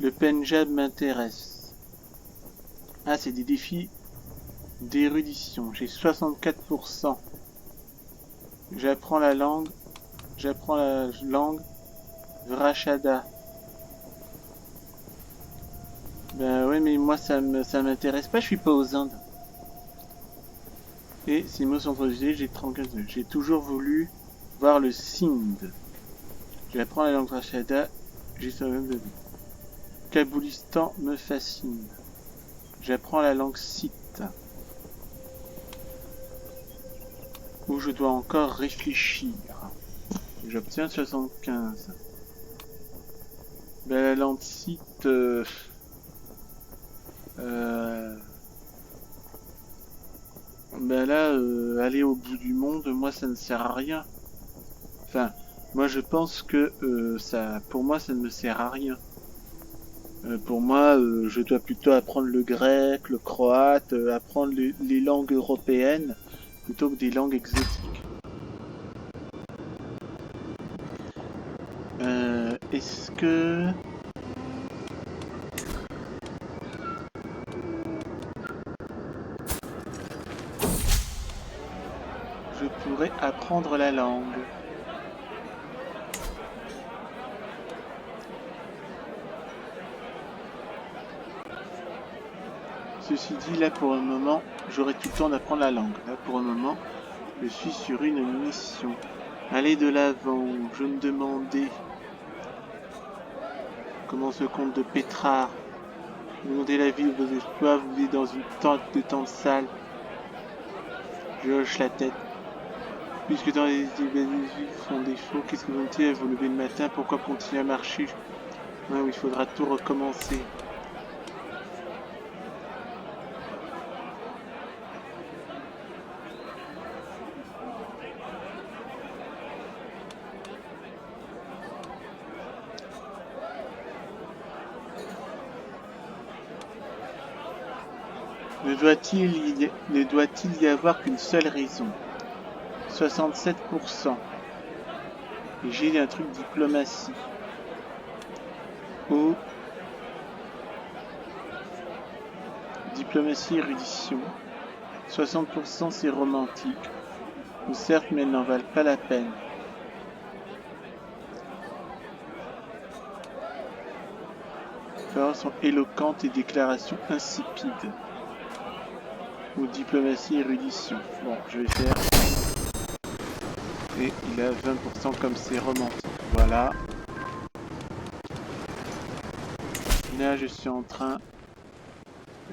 Le Pendjab m'intéresse. Ah, c'est des défis d'érudition. J'ai 64%. J'apprends la langue Vrashada. Ben ouais, mais moi ça m'intéresse pas, je suis pas aux Indes. Et ces mots sont traduits, j'ai 34. J'ai toujours voulu voir le Sindh. J'apprends la langue Rachada, j'ai sur même de vie. Kaboulistan me fascine. J'apprends la langue Site. Où je dois encore réfléchir. J'obtiens 75. Ben, la langue Site... Ben là, aller au bout du monde, moi ça ne sert à rien. Enfin, moi je pense que pour moi ça ne me sert à rien. Pour moi, je dois plutôt apprendre le grec, le croate, apprendre les langues européennes plutôt que des langues exotiques. Est-ce que... je pourrais apprendre la langue? Ceci dit, là pour le moment, j'aurai tout le temps d'apprendre la langue. Là pour le moment, je suis sur une mission. Allez de l'avant, je me demandais comment ce conte de Pétrarque. Vous demandez la vie de vos exploits, vous vivez dans une tente sale. Je hoche la tête. Puisque dans les vies font défaut, qu'est-ce que vous me dites à vous lever le matin? Pourquoi continuer à marcher? Ouais, il faudra tout recommencer. Ne doit-il y avoir qu'une seule raison? 67%. Et j'ai un truc diplomatie. Ou diplomatie érudition. 60% c'est romantique. Ou certes, mais elles n'en valent pas la peine. Paroles sont éloquentes et déclarations insipides. Ou diplomatie érudition. Bon, je vais faire. Et il a 20% comme c'est romantique. Voilà. Là, je suis en train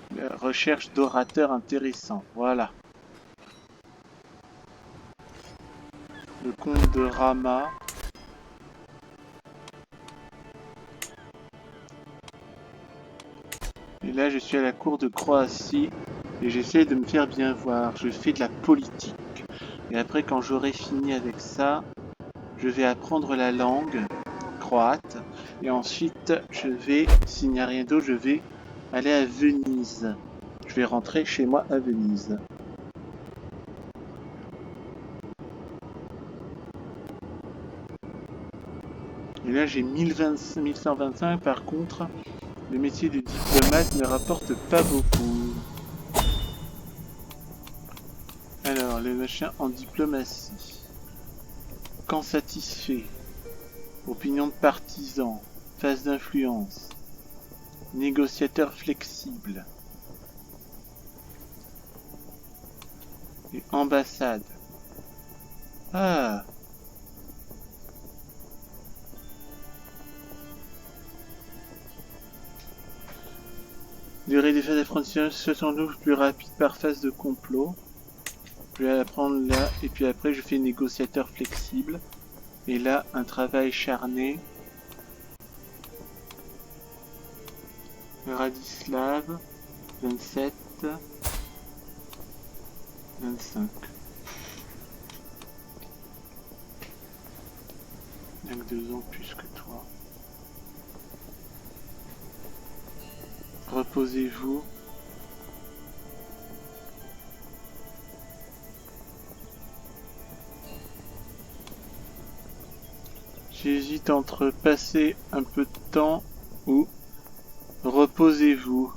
de recherche d'orateurs intéressants. Voilà. Le comte de Rama. Et là, je suis à la cour de Croatie et j'essaie de me faire bien voir. Je fais de la politique. Et après, quand j'aurai fini avec ça, je vais apprendre la langue croate. Et ensuite, je vais, s'il n'y a rien d'autre, je vais aller à Venise. Je vais rentrer chez moi à Venise. Et là, j'ai 1125. Par contre, le métier de diplomate ne rapporte pas beaucoup. Alors, le machin en diplomatie. Camp satisfait. Opinion de partisan. Phase d'influence. Négociateur flexible. Et ambassade. Ah! Durée des phases d'apprentissage 72 plus rapide par phase de complot. Je vais apprendre là, et puis après je fais négociateur flexible. Et là, un travail charné. Radislav, 27, 25. Il n'y a que 2 ans plus que toi. Reposez-vous. J'hésite entre passer un peu de temps ou reposez-vous.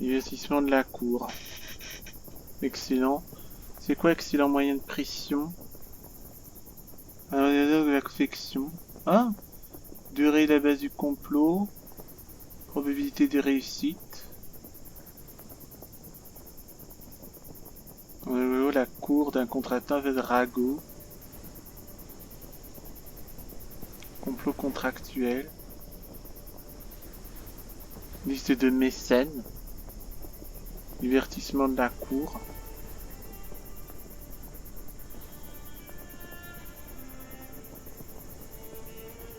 Investissement de la cour. Excellent. C'est quoi excellent moyen de pression? Alors, il y a de l'affection. Ah, durée de la base du complot. Probabilité de réussite. La cour d'un contractant avec Rago. Complot contractuel. Liste de mécènes. Divertissement de la cour.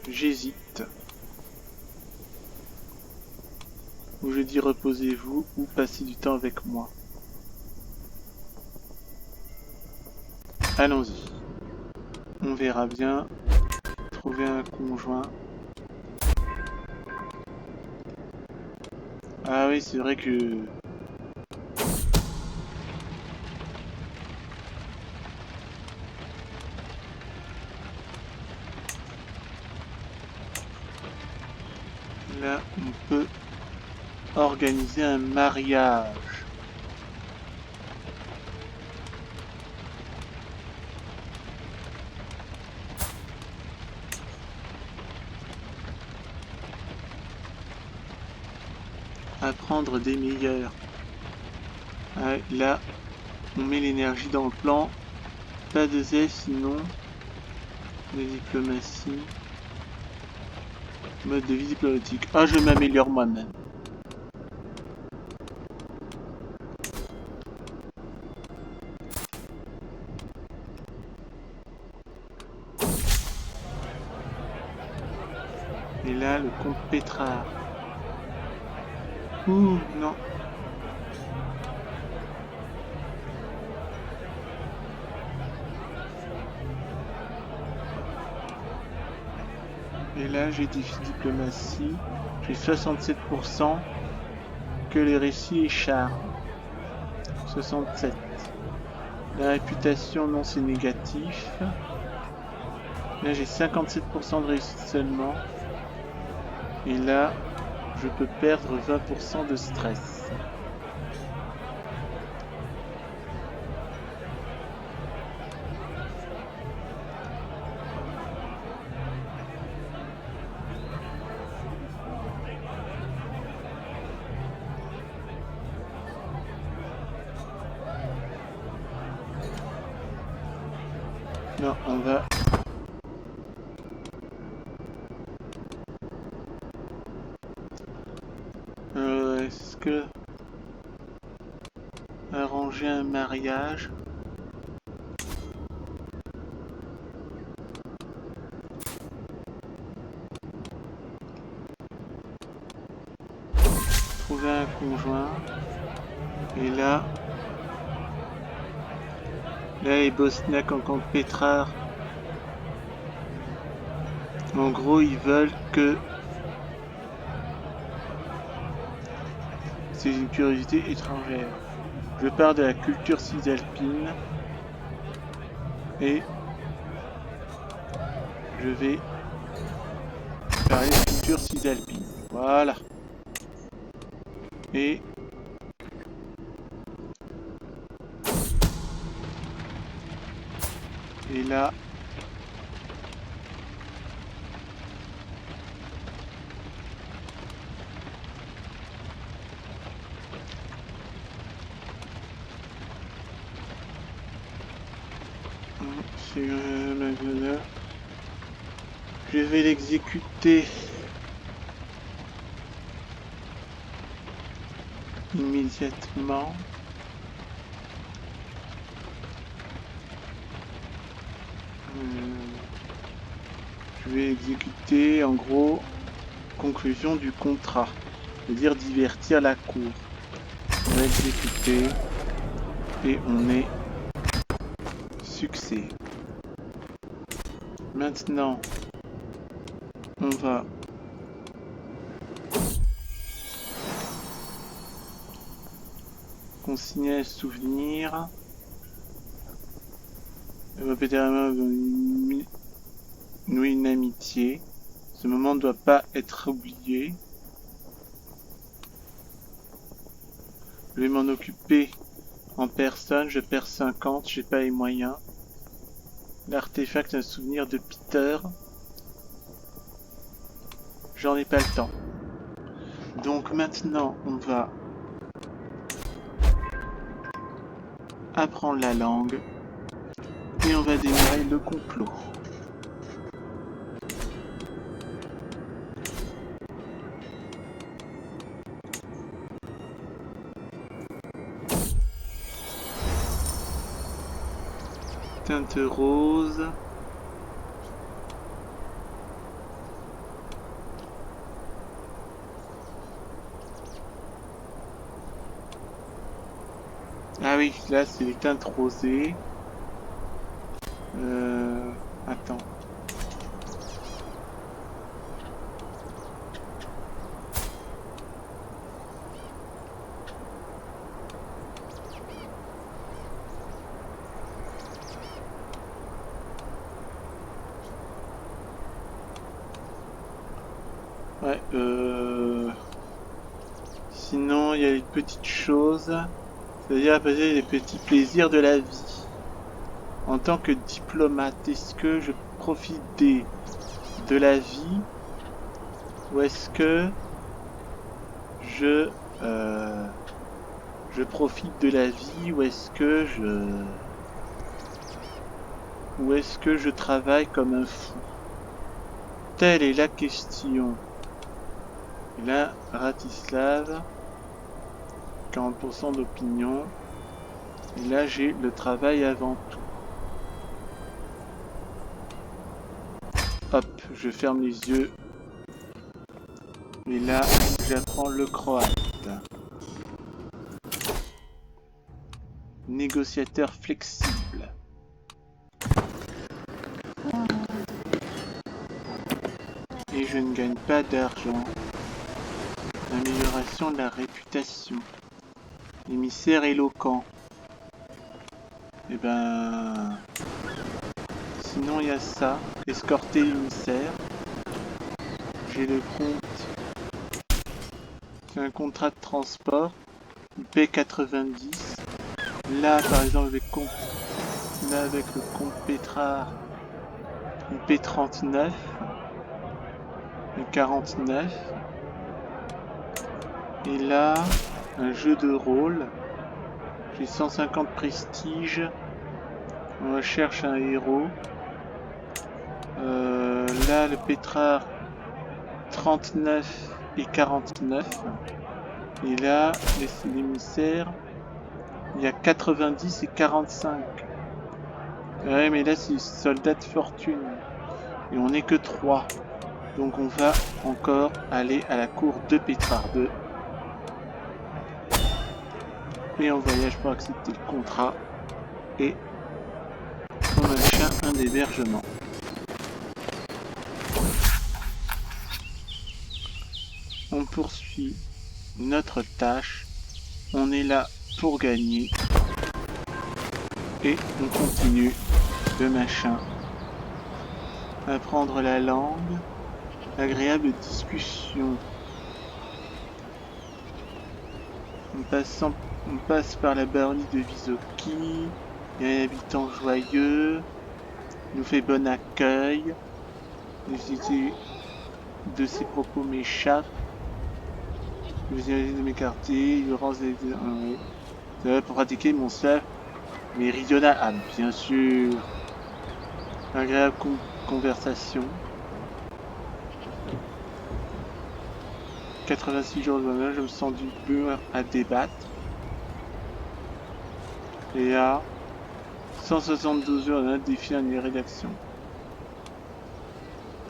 J'hésite. Ou je dis reposez-vous ou passez du temps avec moi. Allons-y. On verra bien. Trouver un conjoint. Ah oui, c'est vrai que... Là, on peut organiser un mariage. Apprendre des meilleurs. Ouais, là, on met l'énergie dans le plan. Pas de Z sinon. De diplomatie. Mode de vie diplomatique. Ah, je m'améliore moi-même. Et là, le comte Pétrard. Ouh, non. Et là, j'ai diplomatie. J'ai 67%. Que les récits et charme. 67. La réputation, non, c'est négatif. Là, j'ai 57% de réussite seulement. Et là, je peux perdre 20% de stress. Non, on va... Est-ce que... Arranger un mariage... Trouver un conjoint... Et là... Là, les Bosniaques en camp Pétrard... En gros, ils veulent que... C'est une curiosité étrangère. Je pars de la culture cisalpine et je vais parler de culture cisalpine. Voilà. Et là, je vais l'exécuter immédiatement. Je vais exécuter en gros conclusion du contrat, c'est-à-dire divertir la cour. On va exécuter et on est succès. Maintenant, on va consigner un souvenir. On va péter la main nouer une amitié. Ce moment ne doit pas être oublié. Je vais m'en occuper en personne. Je perds 50, j'ai pas les moyens. L'artefact, un souvenir de Peter. J'en ai pas le temps. Donc maintenant, on va apprendre la langue et on va démarrer le complot. Teinte rose. Ah oui, là c'est les teintes rosées. Attends. Ouais, sinon, il y a les petites choses. C'est-à-dire, peut-être les petits plaisirs de la vie. En tant que diplomate, est-ce que je profite de la vie ou est-ce que je profite de la vie ou est-ce que je travaille comme un fou? Telle est la question. Et là, Ratislav, 40% d'opinion. Et là, j'ai le travail avant tout. Hop, je ferme les yeux. Et là, j'apprends le croate. Négociateur flexible. Et je ne gagne pas d'argent. Amélioration de la réputation. Émissaire éloquent. Et ben... Sinon il y a ça. Escorter l'émissaire. J'ai le compte. C'est un contrat de transport. Il paie 90. Là par exemple avec le compte Pétrard. Il paie 39. Et 49. Et là, un jeu de rôle. J'ai 150 prestige. On recherche un héros. Là, le Pétrard, 39 et 49. Et là, l'émissaire, il y a 90 et 45. Ouais, mais là, c'est soldat de fortune. Et on n'est que 3. Donc on va encore aller à la cour de Pétrard 2. Et on voyage pour accepter le contrat. Et on achète un hébergement. On poursuit notre tâche. On est là pour gagner. Et on continue le machin. Apprendre la langue. Agréable discussion. On passe par la baronnie de Visoki. Il y a un habitant joyeux. Il nous fait bon accueil. Les idées de ses propos m'échappent. Les idées de m'écarter. Il rend des... Ça va pour pratiquer mon slave méridional. Ah, bien sûr. Agréable conversation. 86 jours de bonheur, je me sens du beurre à débattre. Et à 172 heures d'un défi à une rédaction.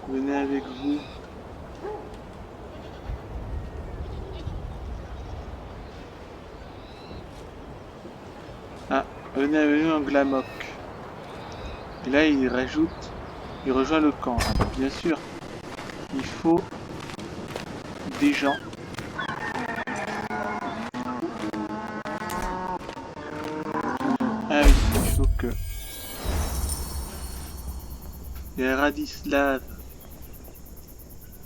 Venez avec vous. Ah, venez avec nous en Glamoc. Et là, il rejoint le camp. Ah, bien sûr, il faut des gens. Ah oui, il faut que... Il y a Radislav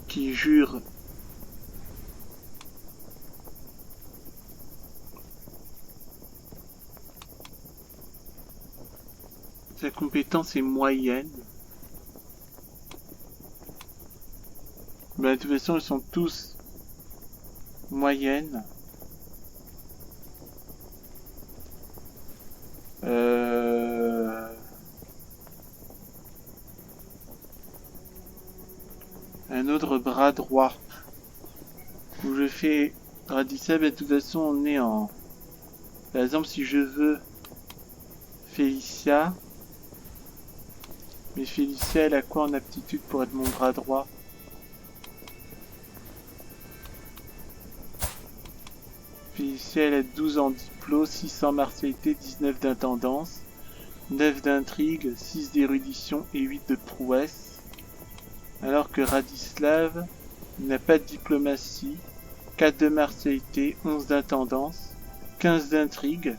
qui jure Sa compétence est moyenne. Bah, de toute façon, ils sont tous moyennes. Un autre bras droit. Où je fais Radissa, bah, de toute façon, on est en... Par exemple, si je veux Félicia... Mais Félicia, elle a quoi en aptitude pour être mon bras droit? Félicia, elle a 12 en diplôme, 6 en martialité, 19 d'intendance, 9 d'intrigue, 6 d'érudition et 8 de prouesse. Alors que Radislav n'a pas de diplomatie, 4 de martialité, 11 d'intendance, 15 d'intrigue.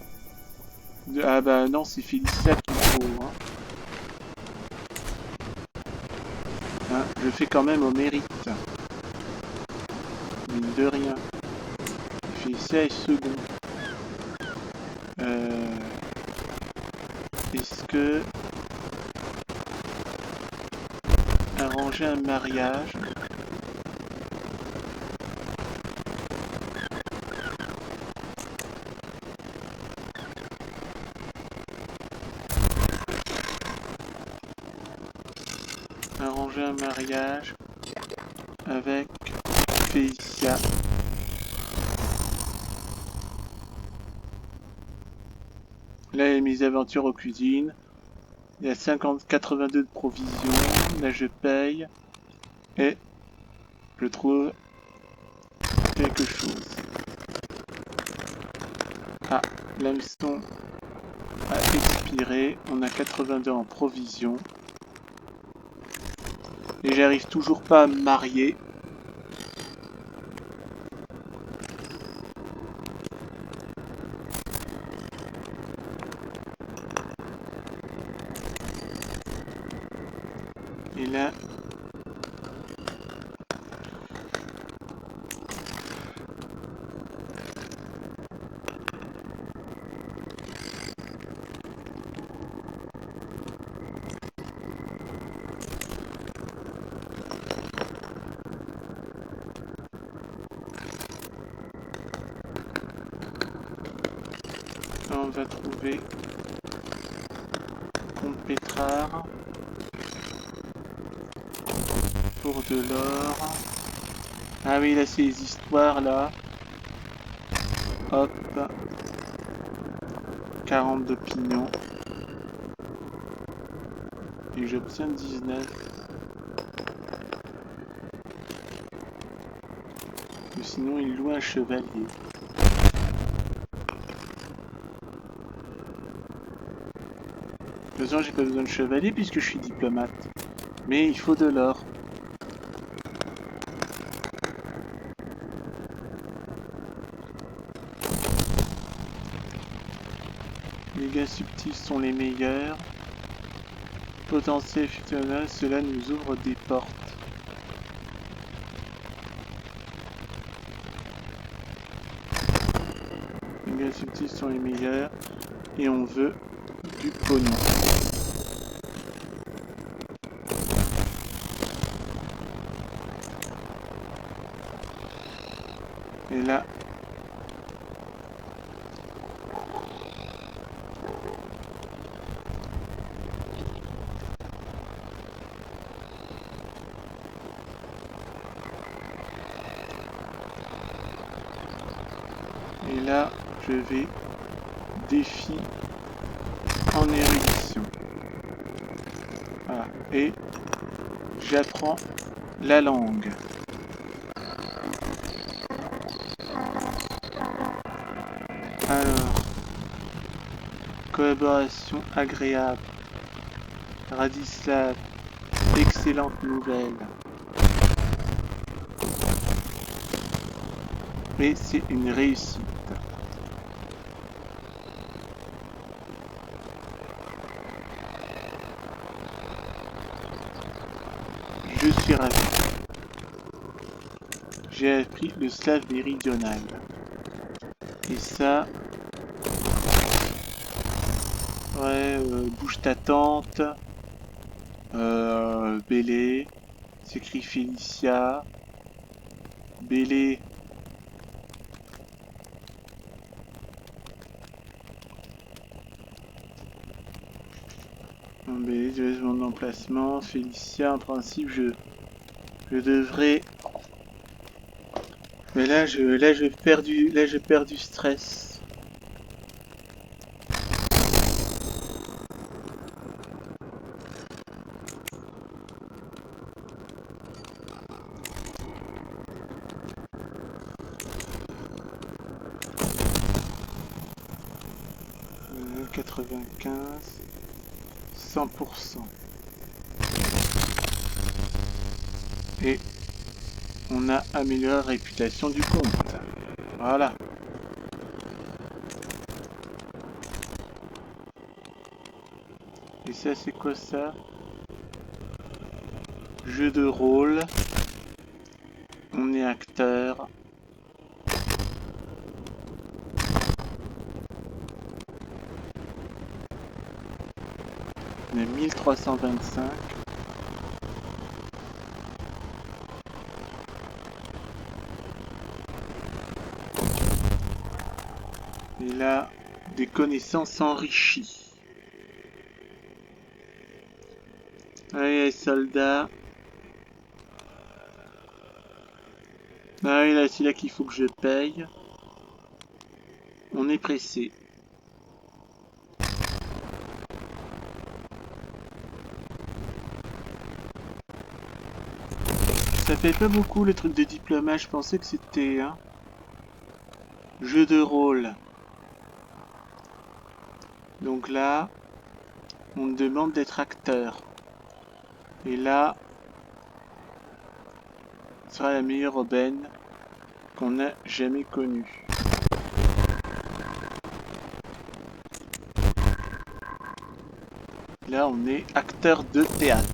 Ah bah non, c'est Félicia qu'il faut. Hein, je fais quand même au mérite. Mine de rien. Félicia est second. Est-ce que... Arranger un mariage... Arranger un mariage avec Félicia. Là, il y a mes aventures aux cuisines. Il y a 82 de provisions. Là, je paye. Et je trouve quelque chose. Ah, l'hameçon a expiré. On a 82 en provisions. Et j'arrive toujours pas à me marier. Et là... on va trouver Comte Pétrard pour de l'or. Ah oui, là c'est les histoires là. Hop. 40 d'opinion. Et j'obtiens 19. Ou sinon il loue un chevalier. De toute façon, j'ai pas besoin de chevalier puisque je suis diplomate. Mais il faut de l'or. Les gars subtils sont les meilleurs. Potentiel fusionnel, cela nous ouvre des portes. Les gars subtils sont les meilleurs. Et on veut du pognon. Et là, je vais défi en érudition. Voilà. Et j'apprends la langue. Alors, collaboration agréable. Radislav, excellente nouvelle. Mais c'est une réussite. Je suis ravi. J'ai appris le slave méridional. Et ça... Ouais, bouge ta tente. Bélé. S'écrit Félicia. Bélé. Bélé, je laisse mon emplacement. Félicia, en principe, je devrais. Mais là, je perds du stress. Euh, 95, 100%. Et on a amélioré la réputation du compte. Voilà. Et ça, c'est quoi ça? Jeu de rôle. On est acteur. On est 1325. Et là, des connaissances enrichies. Allez, les soldats. Ah oui, là, c'est là qu'il faut que je paye. On est pressé. Ça fait pas beaucoup le truc de diplomate, je pensais que c'était un jeu de rôle. Donc là, on me demande d'être acteur. Et là, ce sera la meilleure aubaine qu'on a jamais connue. Là, on est acteur de théâtre.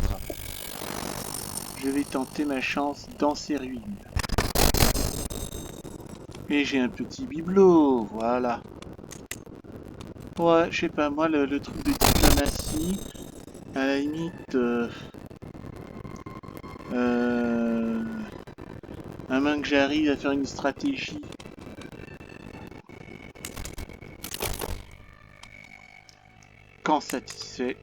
Je vais tenter ma chance dans ces ruines. Et j'ai un petit bibelot, voilà. Ouais, je sais pas, moi, le truc de diplomatie, à la limite, à moins que j'arrive à faire une stratégie. Quand satisfait.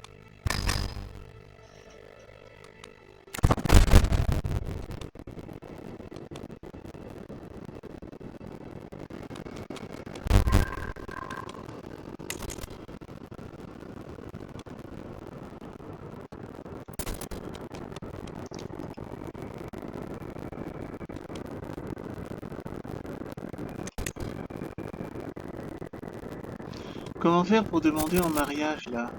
Comment faire pour demander en mariage, là?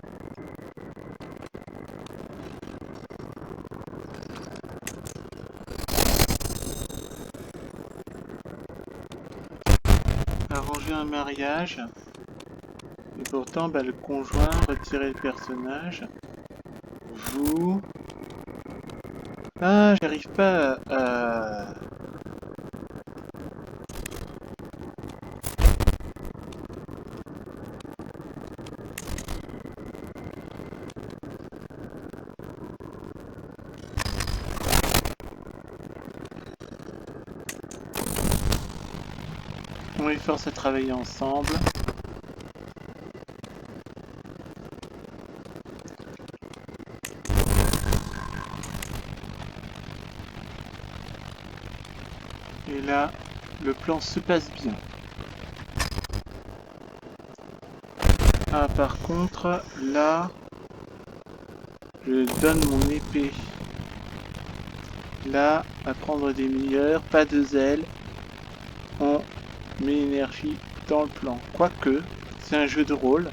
Arranger un mariage. Et pourtant, bah, le conjoint, retirer le personnage. Vous... Ah, j'arrive pas à... On les force à travailler ensemble. Et là, le plan se passe bien. Ah, par contre, là, je donne mon épée. Là, à prendre des meilleurs, pas de zèle. On met l'énergie dans le plan. Quoique, c'est un jeu de rôle.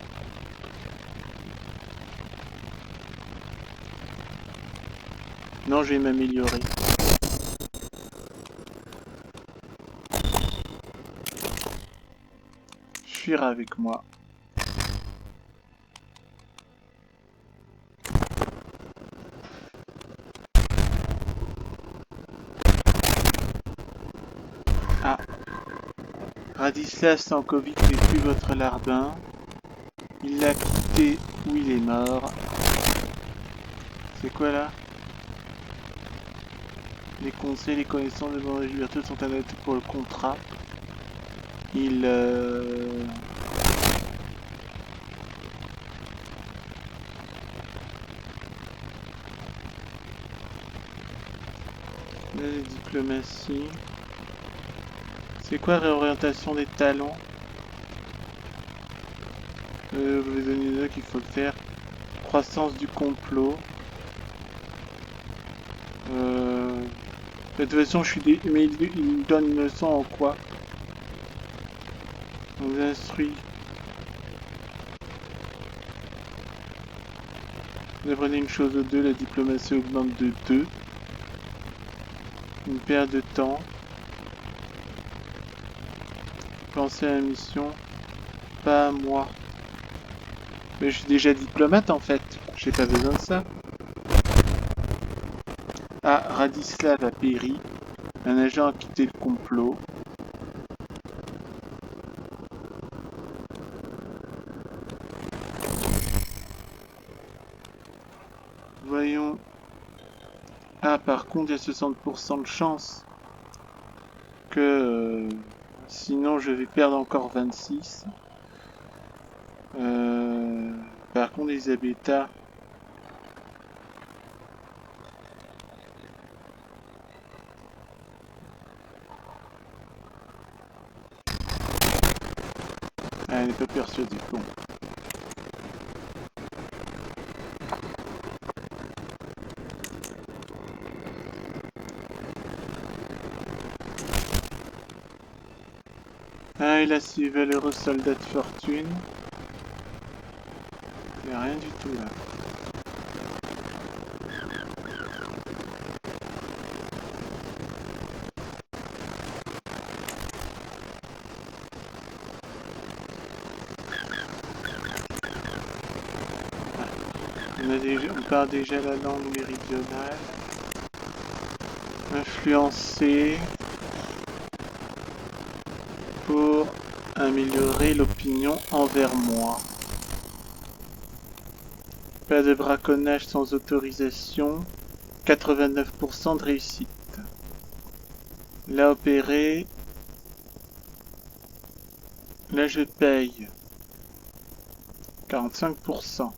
Non, je vais m'améliorer. Fuir avec moi. Ah. Radislav Stankovic n'est plus votre larbin. Il l'a quitté ou il est mort. C'est quoi là? Les conseils, les connaissances de mon liberté sont adaptés pour le contrat. Il... La diplomatie. C'est quoi réorientation des talents? Vous donner là qu'il faut faire. Croissance du complot. De toute façon, je suis des... Mais il me donne une leçon en quoi? On vous instruit. Vous apprenez une chose ou deux, la diplomatie augmente de 2. Une perte de temps. Pensez à la mission. Pas à moi. Mais je suis déjà diplomate en fait. J'ai pas besoin de ça. Ah, Radislav a péri. Un agent a quitté le complot. Voyons. Ah, par contre, il y a 60% de chance que... sinon, je vais perdre encore 26. Par contre, Elisabetta... Ah, elle n'est pas persuadée. Bon. Ah, et là, c'est valeureux soldat de fortune. Il n'y a rien du tout là. On parle déjà la langue méridionale. Influencer pour améliorer l'opinion envers moi. Pas de braconnage sans autorisation. 89% de réussite. Là, opéré. Là, je paye. 45%.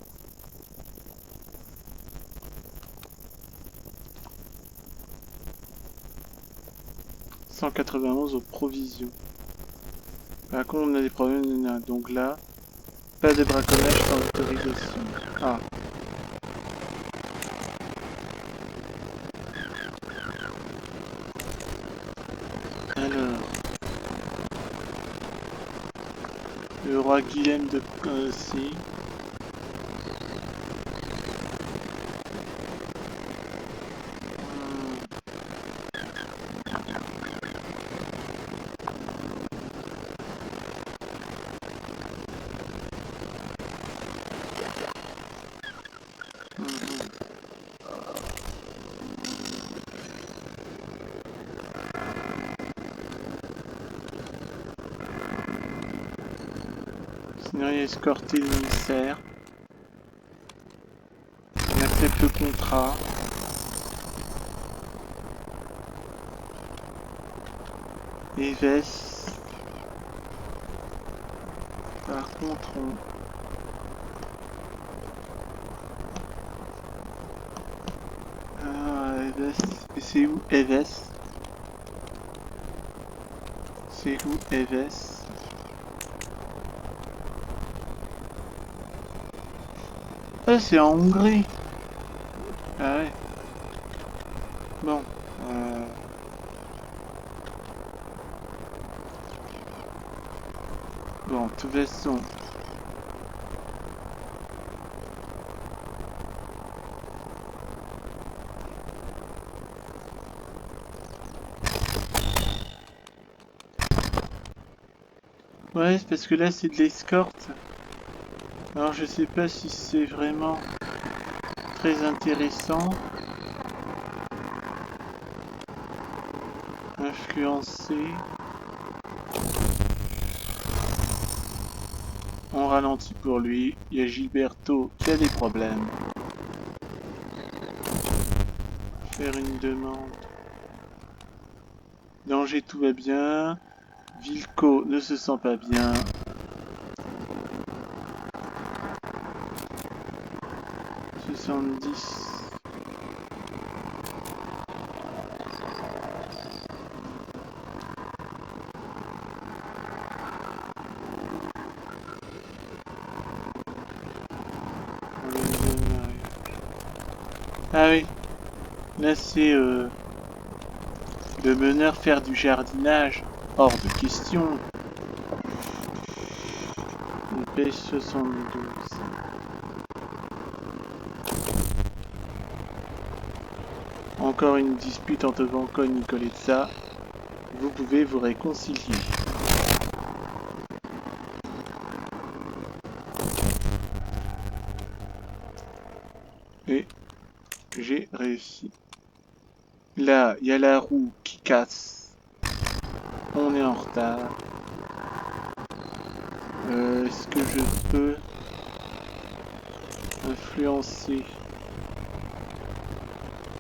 « 191 aux provisions. » Par contre, on a des problèmes. Donc là, pas de braconnage sans autorisation. Ah. Alors. Le roi Guilhem de si. Sinon, il y a escorté l'émissaire. On accepte le contrat. Eves. Par contre, on... Ah, Eves. Et c'est où Eves? C'est où Eves? Ah, c'est en Hongrie. Ah ouais. Bon. Bon, de toute façon. Ouais, c'est parce que là, c'est de l'escorte. Alors, je sais pas si c'est vraiment très intéressant. Influencer. On ralentit pour lui. Il y a Gilberto qui a des problèmes. Faire une demande. Danger, tout va bien. Vilco ne se sent pas bien. « 70. Ah oui, là c'est le meneur faire du jardinage. Hors de question. Une pêche 72. Encore une dispute entre Vanco et Nicoletta. Vous pouvez vous réconcilier. Et j'ai réussi. Là, il y a la roue qui casse. On est en retard. Est-ce que je peux influencer?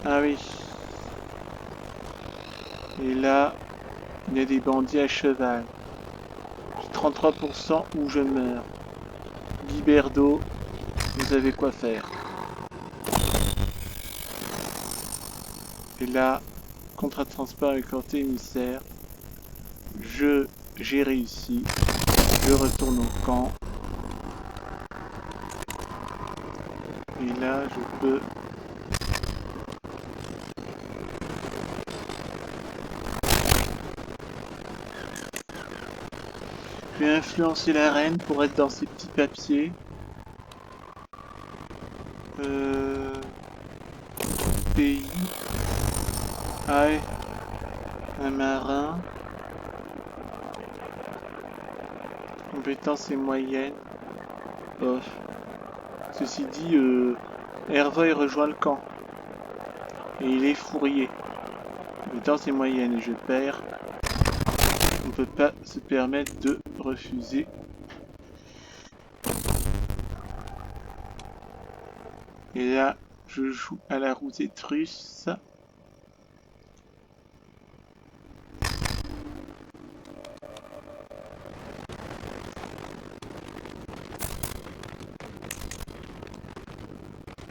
Ah oui. Et là, il y a des bandits à cheval. J'ai 33% où je meurs. Guiberdo, vous avez quoi faire. Et là, contrat de transport avec l'entrée émissaire. J'ai réussi. Je retourne au camp. Et là, je peux... Je vais influencer la reine pour être dans ces petits papiers. Pays. Ah ouais. Un marin. Compétence est moyenne. Bof. Ceci dit, Hervoy rejoint le camp. Et il est fourrier. Compétence est moyenne et je perds. On ne peut pas se permettre de refuser. Et là, je joue à la rousette russe.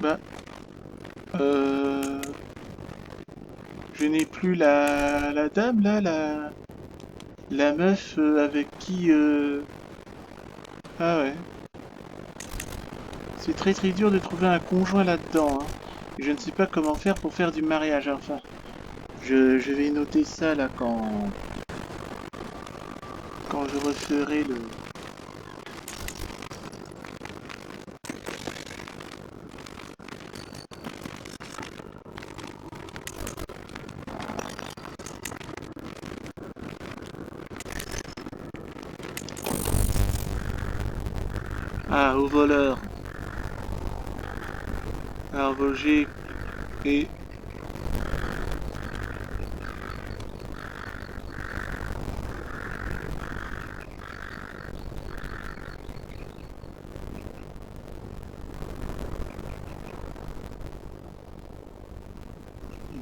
Bah, je n'ai plus la dame là, la meuf avec qui... Ah ouais. C'est très dur de trouver un conjoint là-dedans. Hein. Je ne sais pas comment faire pour faire du mariage. Enfin, je vais noter ça là quand je referai le... Ah, au voleur. Alors, Roger et...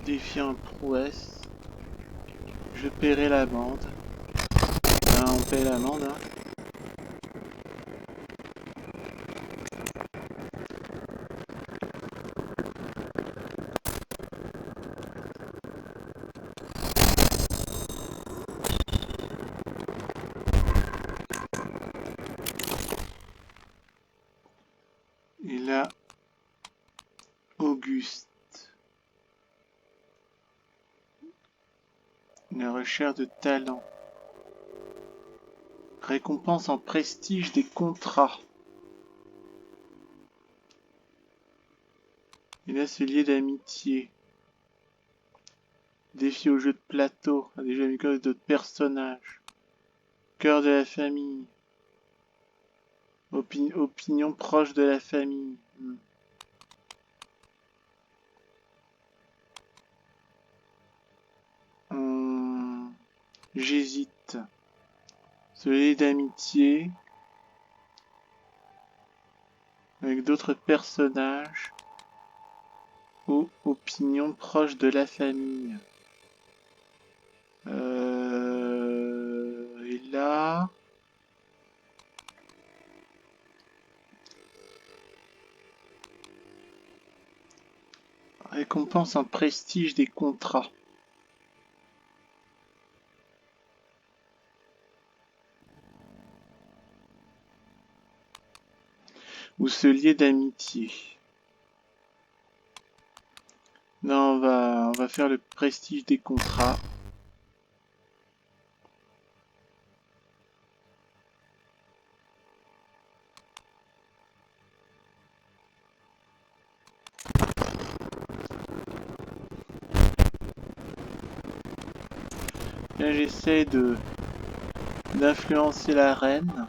Défiant prouesse. Je paierai l'amende. Ah, on paie l'amende, hein. Et là, Auguste. La recherche de talent. Récompense en prestige des contrats. Et là, c'est lié d'amitié. Défi au jeu de plateau. A déjà mis d'autres personnages. Cœur de la famille. Opinion proche de la famille. J'hésite. Soleil d'amitié. avec d'autres personnages aux opinions proches de la famille. Et là... Récompense en prestige des contrats. Ou se lier d'amitié. Non, on va faire le prestige des contrats. Là, j'essaie d'influencer la reine.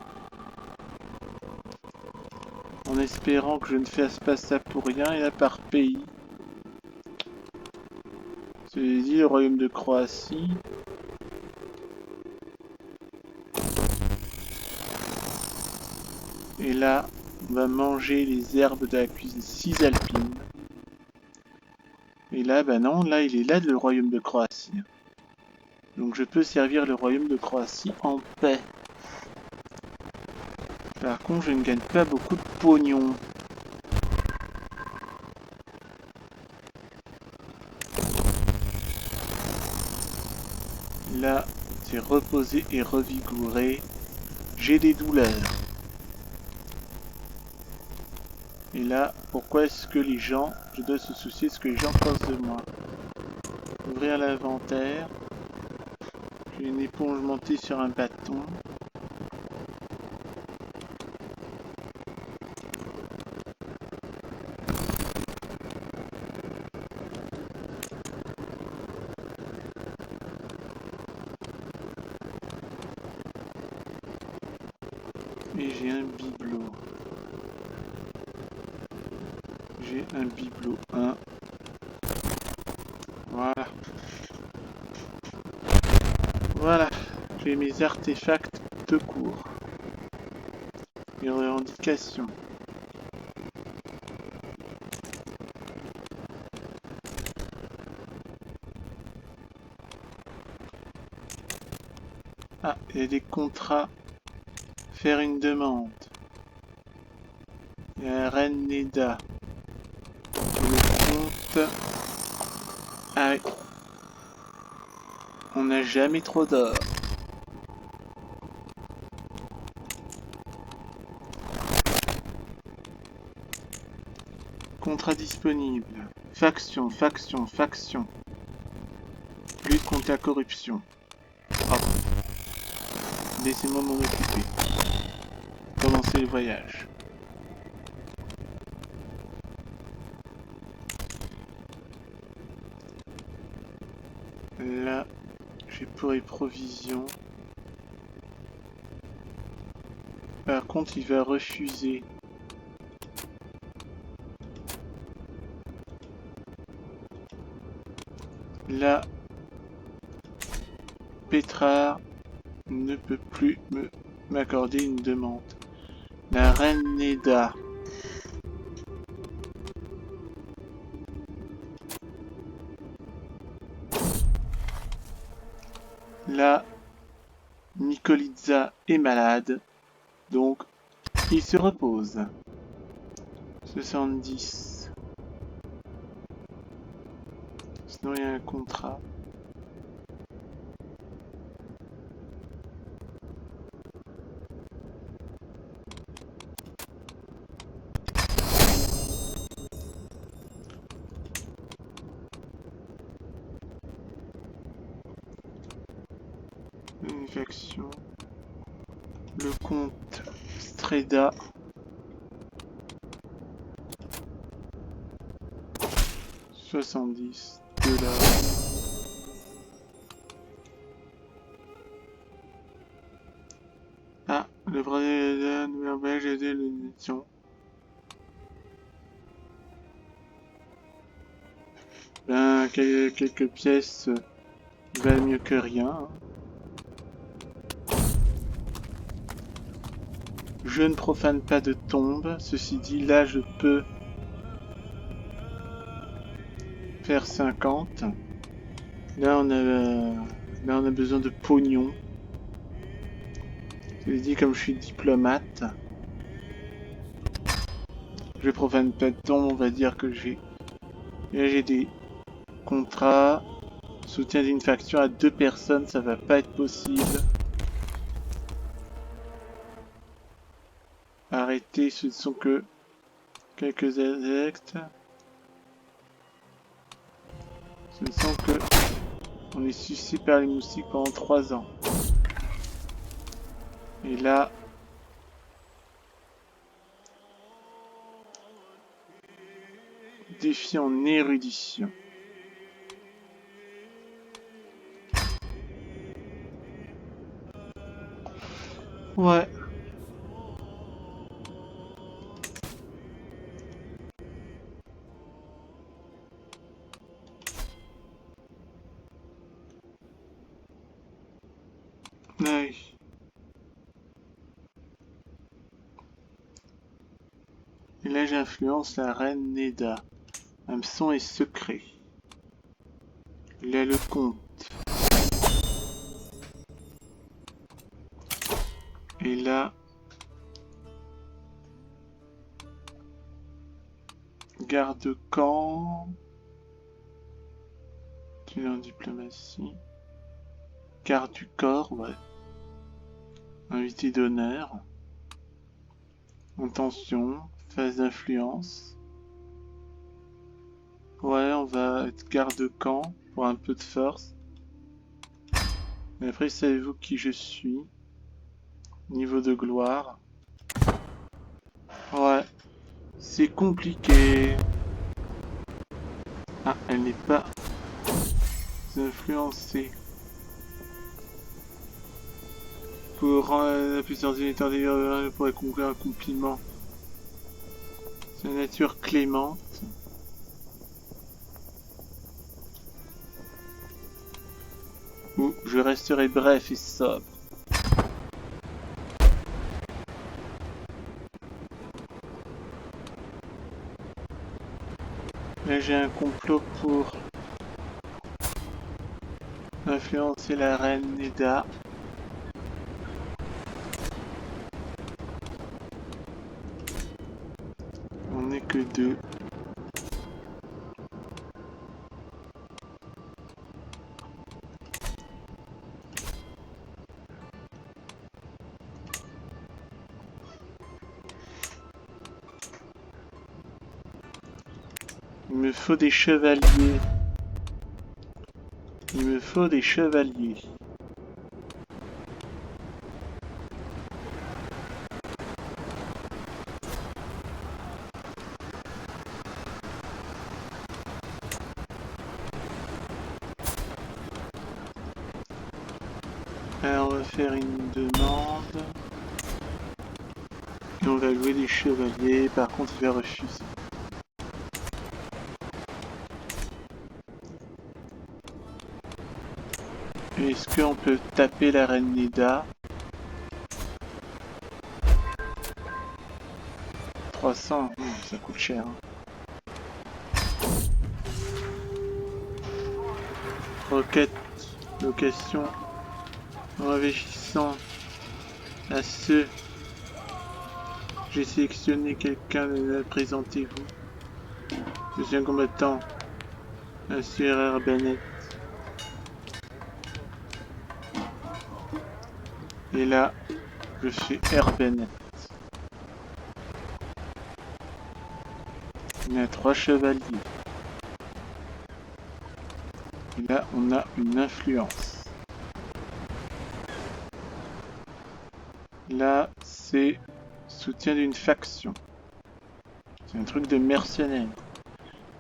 En espérant que je ne fasse pas ça pour rien. Et là, par pays. Je dit, le royaume de Croatie. Et là, on va manger les herbes de la cuisine cisalpine. Et là, bah non, là, il est là, le royaume de Croatie. Donc je peux servir le royaume de Croatie en paix. Par contre, je ne gagne pas beaucoup de pognon. Là, c'est reposer et revigorer. J'ai des douleurs. Et là, pourquoi est-ce que les gens... Je dois se soucier de ce que les gens pensent de moi. Ouvrir l'inventaire. J'ai une éponge montée sur un bâton. Et j'ai un bibelot. J'ai un bibelot 1. Voilà. Voilà. J'ai mes artefacts de cours. Les revendications. Ah, il y a des contrats. Faire une demande. Il y a Reine Neda. Le compte. Ah, on n'a jamais trop d'or. Contrat disponible. Faction, faction, faction. Lutte contre la corruption. Hop. Laissez-moi m'en occuper. Commencer le voyage. Là, j'ai pour les provisions. Par contre, il va refuser. Là, Pétrard ne peut plus m'accorder une demande. La reine Neda. Là, Nikolitza est malade, donc il se repose. 70. Sinon, il y a un contrat. Une faction. Le comte Streda. $70. Ah, le vrai Norvège et des l'édition. Ben, quelques pièces valent mieux que rien. Je ne profane pas de tombe. Ceci dit, là, je peux faire 50. Là, on a besoin de pognon. Ceci dit, comme je suis diplomate, je profane pas de tombe. On va dire que j'ai des contrats. Soutien d'une faction à 2 personnes, ça va pas être possible. Arrêtez, ce ne sont que quelques actes. Ce ne sont que... On est sucé par les moustiques pendant 3 ans. Et là... Défi en érudition. Ouais. Ouais. Et là j'influence la reine Neda. Hameçon est secret. Il a le comte. Et là... Garde-camp... Tu es en diplomatie... Garde du corps, ouais. Invité d'honneur. Intention. Phase d'influence. Ouais, on va être garde-camp pour un peu de force. Mais après, savez-vous qui je suis? Niveau de gloire. Ouais. C'est compliqué. Ah, elle n'est pas influencée. Pour rendre la puissance unitaire des je pourrais conclure un compliment. C'est une nature clémente. Ou je resterai bref et sobre. Là j'ai un complot pour influencer la reine Neda. On n'est que 2. Il me faut des chevaliers. Il me faut des chevaliers. Alors on va faire une demande. Et on va louer des chevaliers. Par contre il va refuser. Est-ce qu'on peut taper la reine Neda? 300, ça coûte cher. Requête, location, en réfléchissant à ce... J'ai sélectionné quelqu'un, présentez-vous. Je suis un combattant, Monsieur R. Bennett. Et là, je suis R. Bennett. Il y a 3 chevaliers. Et là, on a une influence. Là, c'est soutien d'une faction. C'est un truc de mercenaire.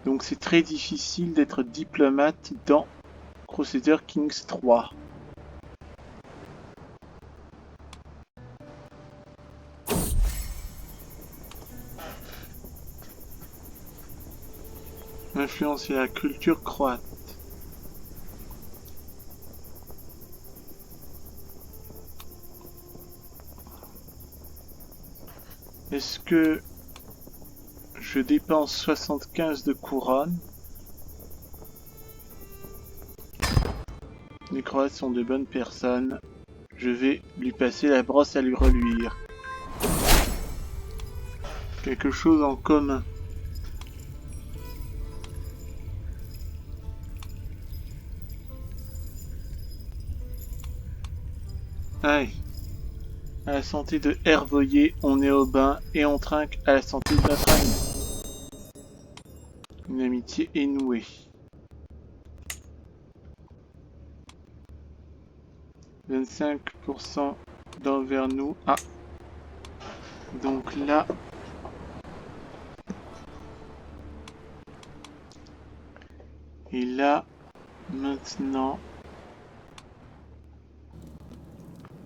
Donc c'est très difficile d'être diplomate dans Crusader Kings 3. Influencer la culture croate. Est-ce que je dépense 75 de couronnes? Les Croates sont de bonnes personnes. Je vais lui passer la brosse à lui reluire. Quelque chose en commun. Allez. À la santé de Hervoyer, on est au bain et on trinque à la santé de notre ami. Une amitié est nouée. 25% d'envers nous. Ah. Donc là... Et là, maintenant...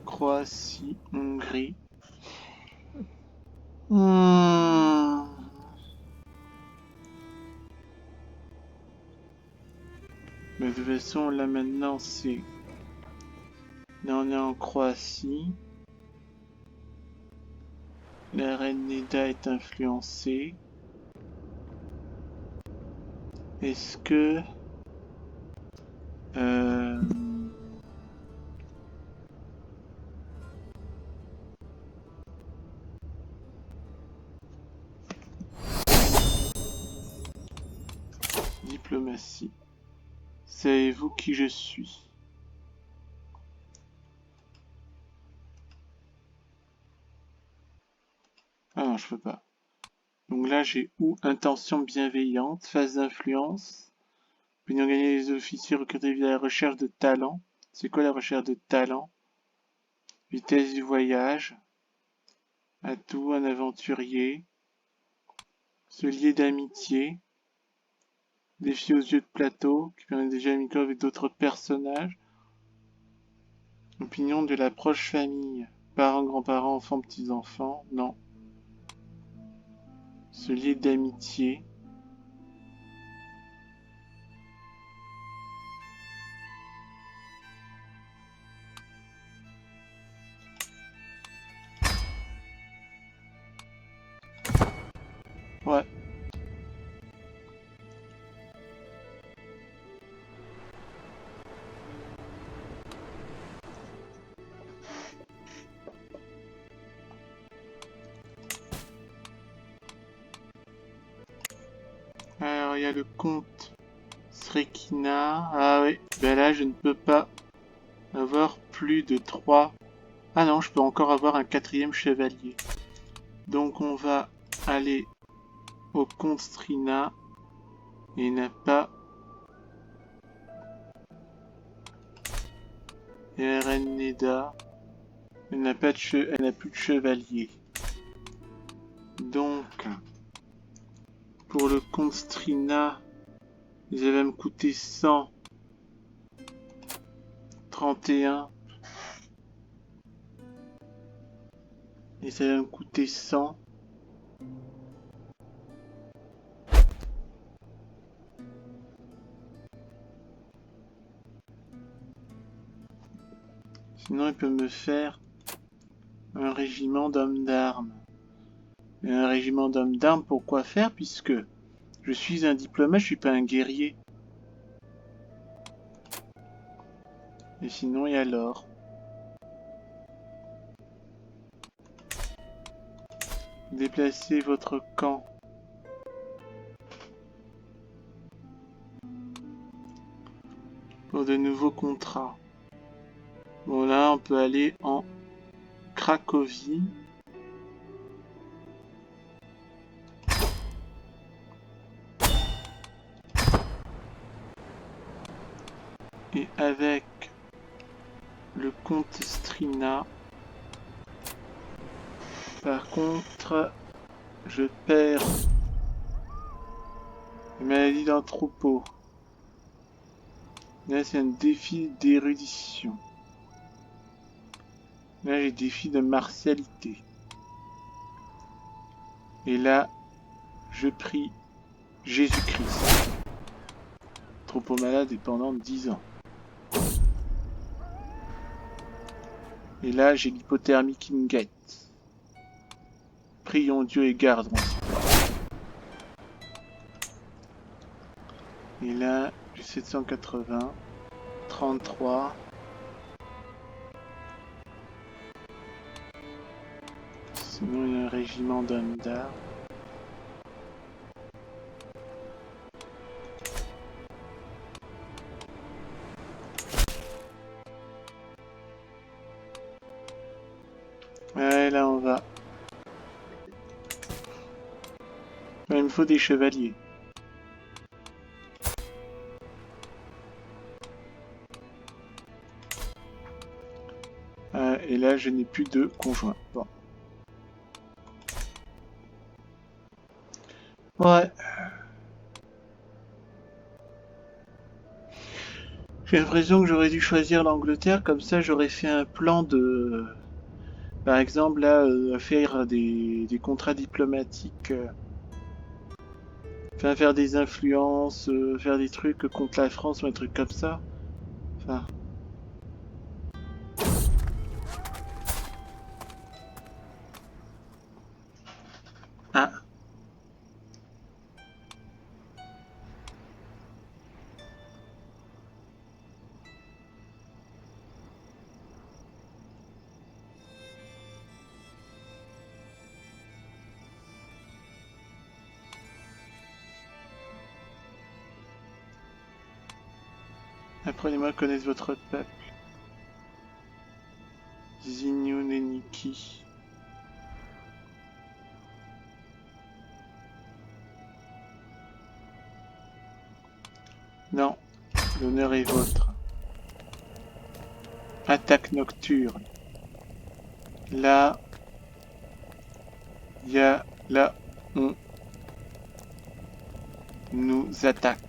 Croatie, Hongrie. Mais de toute façon, là maintenant, c'est... Là, on est en Croatie. La reine Neda est influencée. Est-ce que... Diplomatie. Savez-vous qui je suis? Ah non, je peux pas. Donc là, j'ai où? Intention bienveillante, phase d'influence. Opinion gagner les officiers recrutés via la recherche de talent. C'est quoi la recherche de talent? Vitesse du voyage. Atout, un aventurier. Se lier d'amitié. Défi aux yeux de plateau, qui permet déjà amicaux avec d'autres personnages. Opinion de la proche famille. Parents, grands-parents, enfants, petits-enfants. Non. Se lier d'amitié. Ouais. Alors, il y a le comte Srekina. Ah oui, ben là, je ne peux pas avoir plus de 3. Ah non, je peux encore avoir un 4e chevalier. Donc, on va aller au comte Strina. Et il n'a pas... Et la reine Neda. Elle n'a pas de elle n'a plus de chevalier. Donc, pour le comte Strina, ils allaient me coûter 131. Et ça va me coûter 100. Sinon, il peut me faire un régiment d'hommes d'armes. Mais un régiment d'hommes d'armes, pourquoi faire? Puisque je suis un diplomate, je suis pas un guerrier. Et sinon, il y a l'or. Déplacez votre camp. Pour de nouveaux contrats. Bon, là, on peut aller en Cracovie. Et avec le comte Strina, par contre, je perds les maladies d'un troupeau. Là, c'est un défi d'érudition. Là, j'ai défi de martialité. Et là, je prie Jésus-Christ. Troupeau malade et pendant 10 ans. Et là, j'ai l'hypothermie qui me guette. Prions Dieu et garde mon espoir. Et là, j'ai 780, 33. Sinon, il y a un régiment d'hommes d'armes. Ouais, là on va. Il me faut des chevaliers. Et là, je n'ai plus de conjoint. Bon. Ouais. J'ai l'impression que j'aurais dû choisir l'Angleterre, comme ça j'aurais fait un plan de... Par exemple, là, faire des contrats diplomatiques, enfin, faire des influences, faire des trucs contre la France ou un truc comme ça. Enfin... Ah. Apprenez-moi à connaître votre peuple. Zinyu Neniki. Non, l'honneur est vôtre. Attaque nocturne. Là, on nous attaque.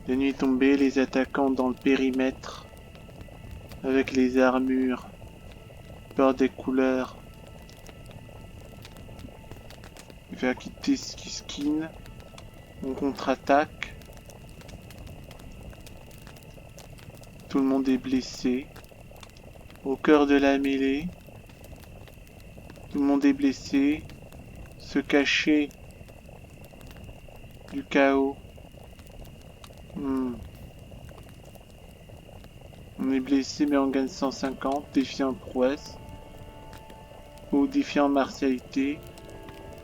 La nuit est tombée, les attaquants dans le périmètre, avec les armures, peur des couleurs, vers quitter Skiskin, on contre-attaque. Tout le monde est blessé. Au cœur de la mêlée, tout le monde est blessé. Se cacher du chaos. On est blessé mais on gagne 150, défi en prouesse. Ou défi en martialité.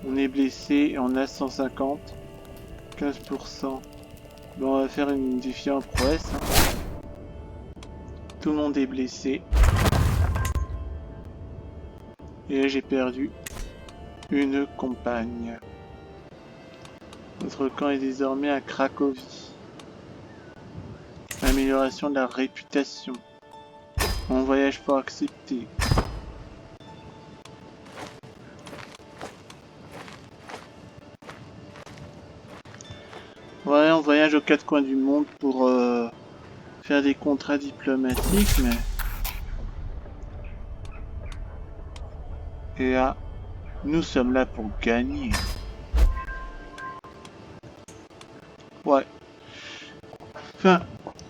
On est blessé et on a 150. 15%. Bon, on va faire une défi en prouesse. Tout le monde est blessé. Et là j'ai perdu une compagne. Notre camp est désormais à Cracovie. Amélioration de la réputation. En voyage pour accepter. Ouais, on voyage aux quatre coins du monde pour faire des contrats diplomatiques, mais... Et là, nous sommes là pour gagner. Ouais. Enfin,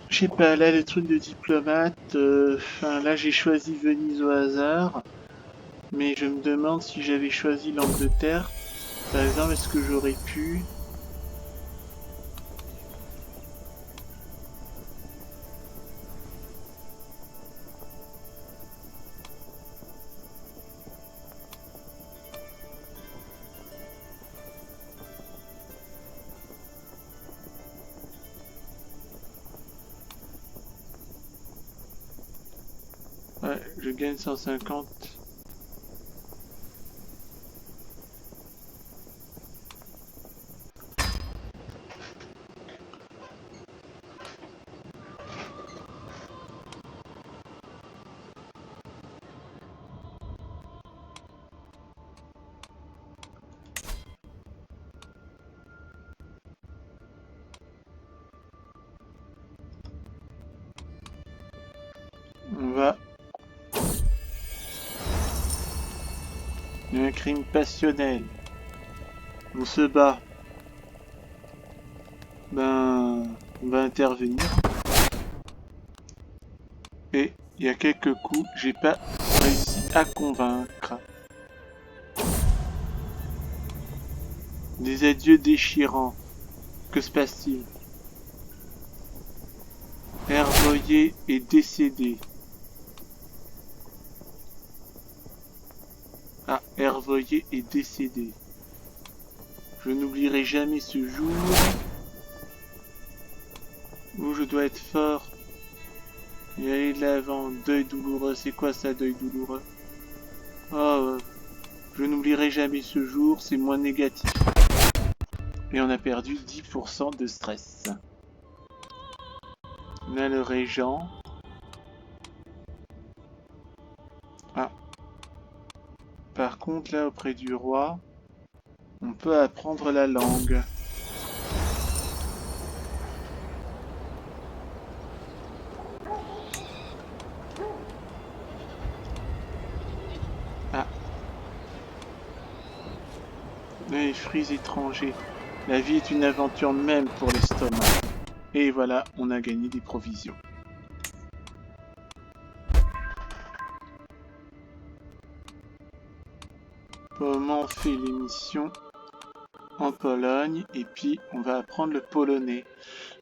je sais pas, là, les trucs de diplomate, enfin, là, j'ai choisi Venise au hasard. Mais je me demande si j'avais choisi l'Angleterre, par exemple, est-ce que j'aurais pu... Ouais, je gagne 150. On va... Il y a un crime passionnel. On se bat. Ben... On va intervenir. Et il y a quelques coups, j'ai pas réussi à convaincre. Des adieux déchirants. Que se passe-t-il? Hervoyer est décédé. Ah, Hervoyer est décédé. Je n'oublierai jamais ce jour où je dois être fort et aller de l'avant. Deuil douloureux, c'est quoi ça, deuil douloureux? Oh, je n'oublierai jamais ce jour, c'est moins négatif. Et on a perdu 10% de stress. On a le régent. Ah. Par contre, là, auprès du roi, on peut apprendre la langue. Ah. Les fruits étrangers. La vie est une aventure même pour l'estomac. Et voilà, on a gagné des provisions. Comment on fait l'émission en Pologne? Et puis, on va apprendre le polonais.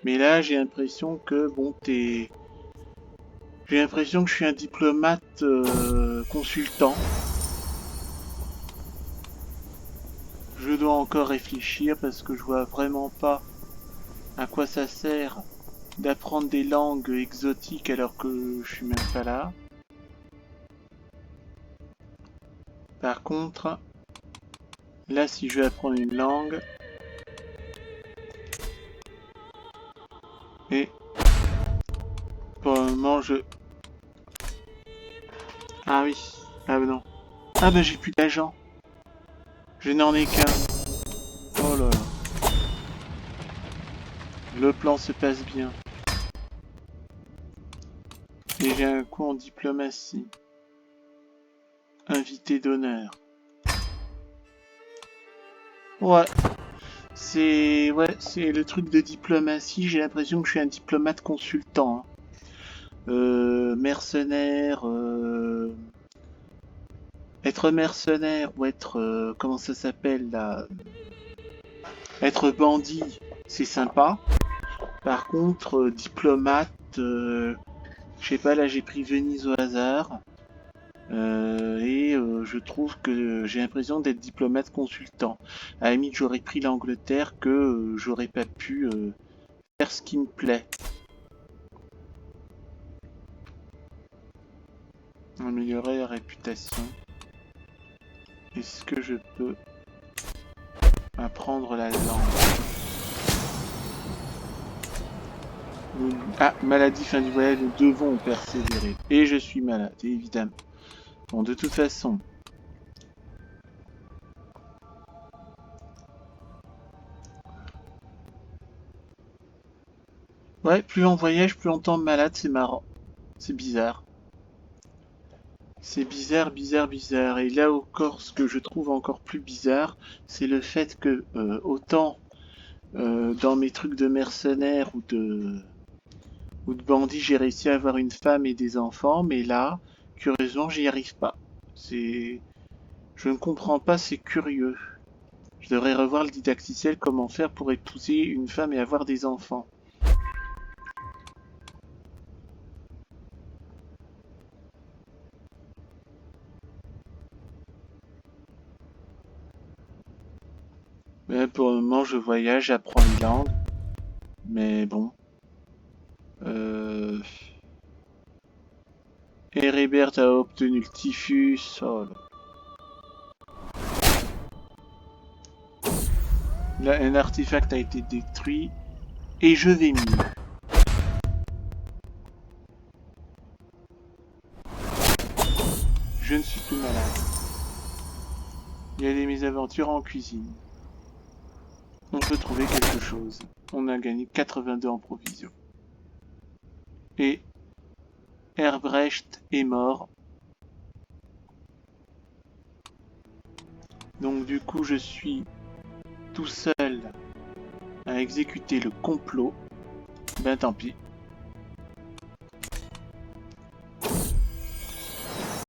Mais là, j'ai l'impression que, bon, J'ai l'impression que je suis un diplomate consultant. Je dois encore réfléchir parce que je vois vraiment pas à quoi ça sert d'apprendre des langues exotiques alors que je suis même pas là. Par contre, là si je veux apprendre une langue, et pour le moment je... Ah oui, ah non. Ah bah j'ai plus d'agent. Je n'en ai qu'un. Oh là là. Le plan se passe bien. Et j'ai un coup en diplomatie. Invité d'honneur. Ouais. C'est le truc de diplomatie. J'ai l'impression que je suis un diplomate consultant. Mercenaire. Être mercenaire ou être... comment ça s'appelle là? Être bandit, c'est sympa. Par contre, diplomate... je sais pas, là j'ai pris Venise au hasard. Je trouve que j'ai l'impression d'être diplomate consultant. À la limite, j'aurais pris l'Angleterre que j'aurais pas pu faire ce qui me plaît. Améliorer la réputation. Est-ce que je peux apprendre la langue? Ah, maladie, fin du voyage, nous devons persévérer. Et je suis malade, évidemment. Bon, de toute façon. Ouais, plus on voyage, plus on tombe malade, c'est marrant. C'est bizarre. C'est bizarre, bizarre, bizarre. Et là encore, ce que je trouve encore plus bizarre, c'est le fait que, autant dans mes trucs de mercenaires ou de bandits, j'ai réussi à avoir une femme et des enfants, mais là, curieusement, j'y arrive pas. C'est... Je ne comprends pas, c'est curieux. Je devrais revoir le didacticiel, comment faire pour épouser une femme et avoir des enfants. Mais pour le moment, je voyage, j'apprends une langue. Mais bon. Heribert a obtenu le typhus. Oh là. Là, un artefact a été détruit. Et je vais mieux. Je ne suis plus malade. Il y a des mésaventures en cuisine. On peut trouver quelque chose. On a gagné 82 en provision. Et Herbrecht est mort. Donc du coup, je suis tout seul à exécuter le complot. Ben tant pis.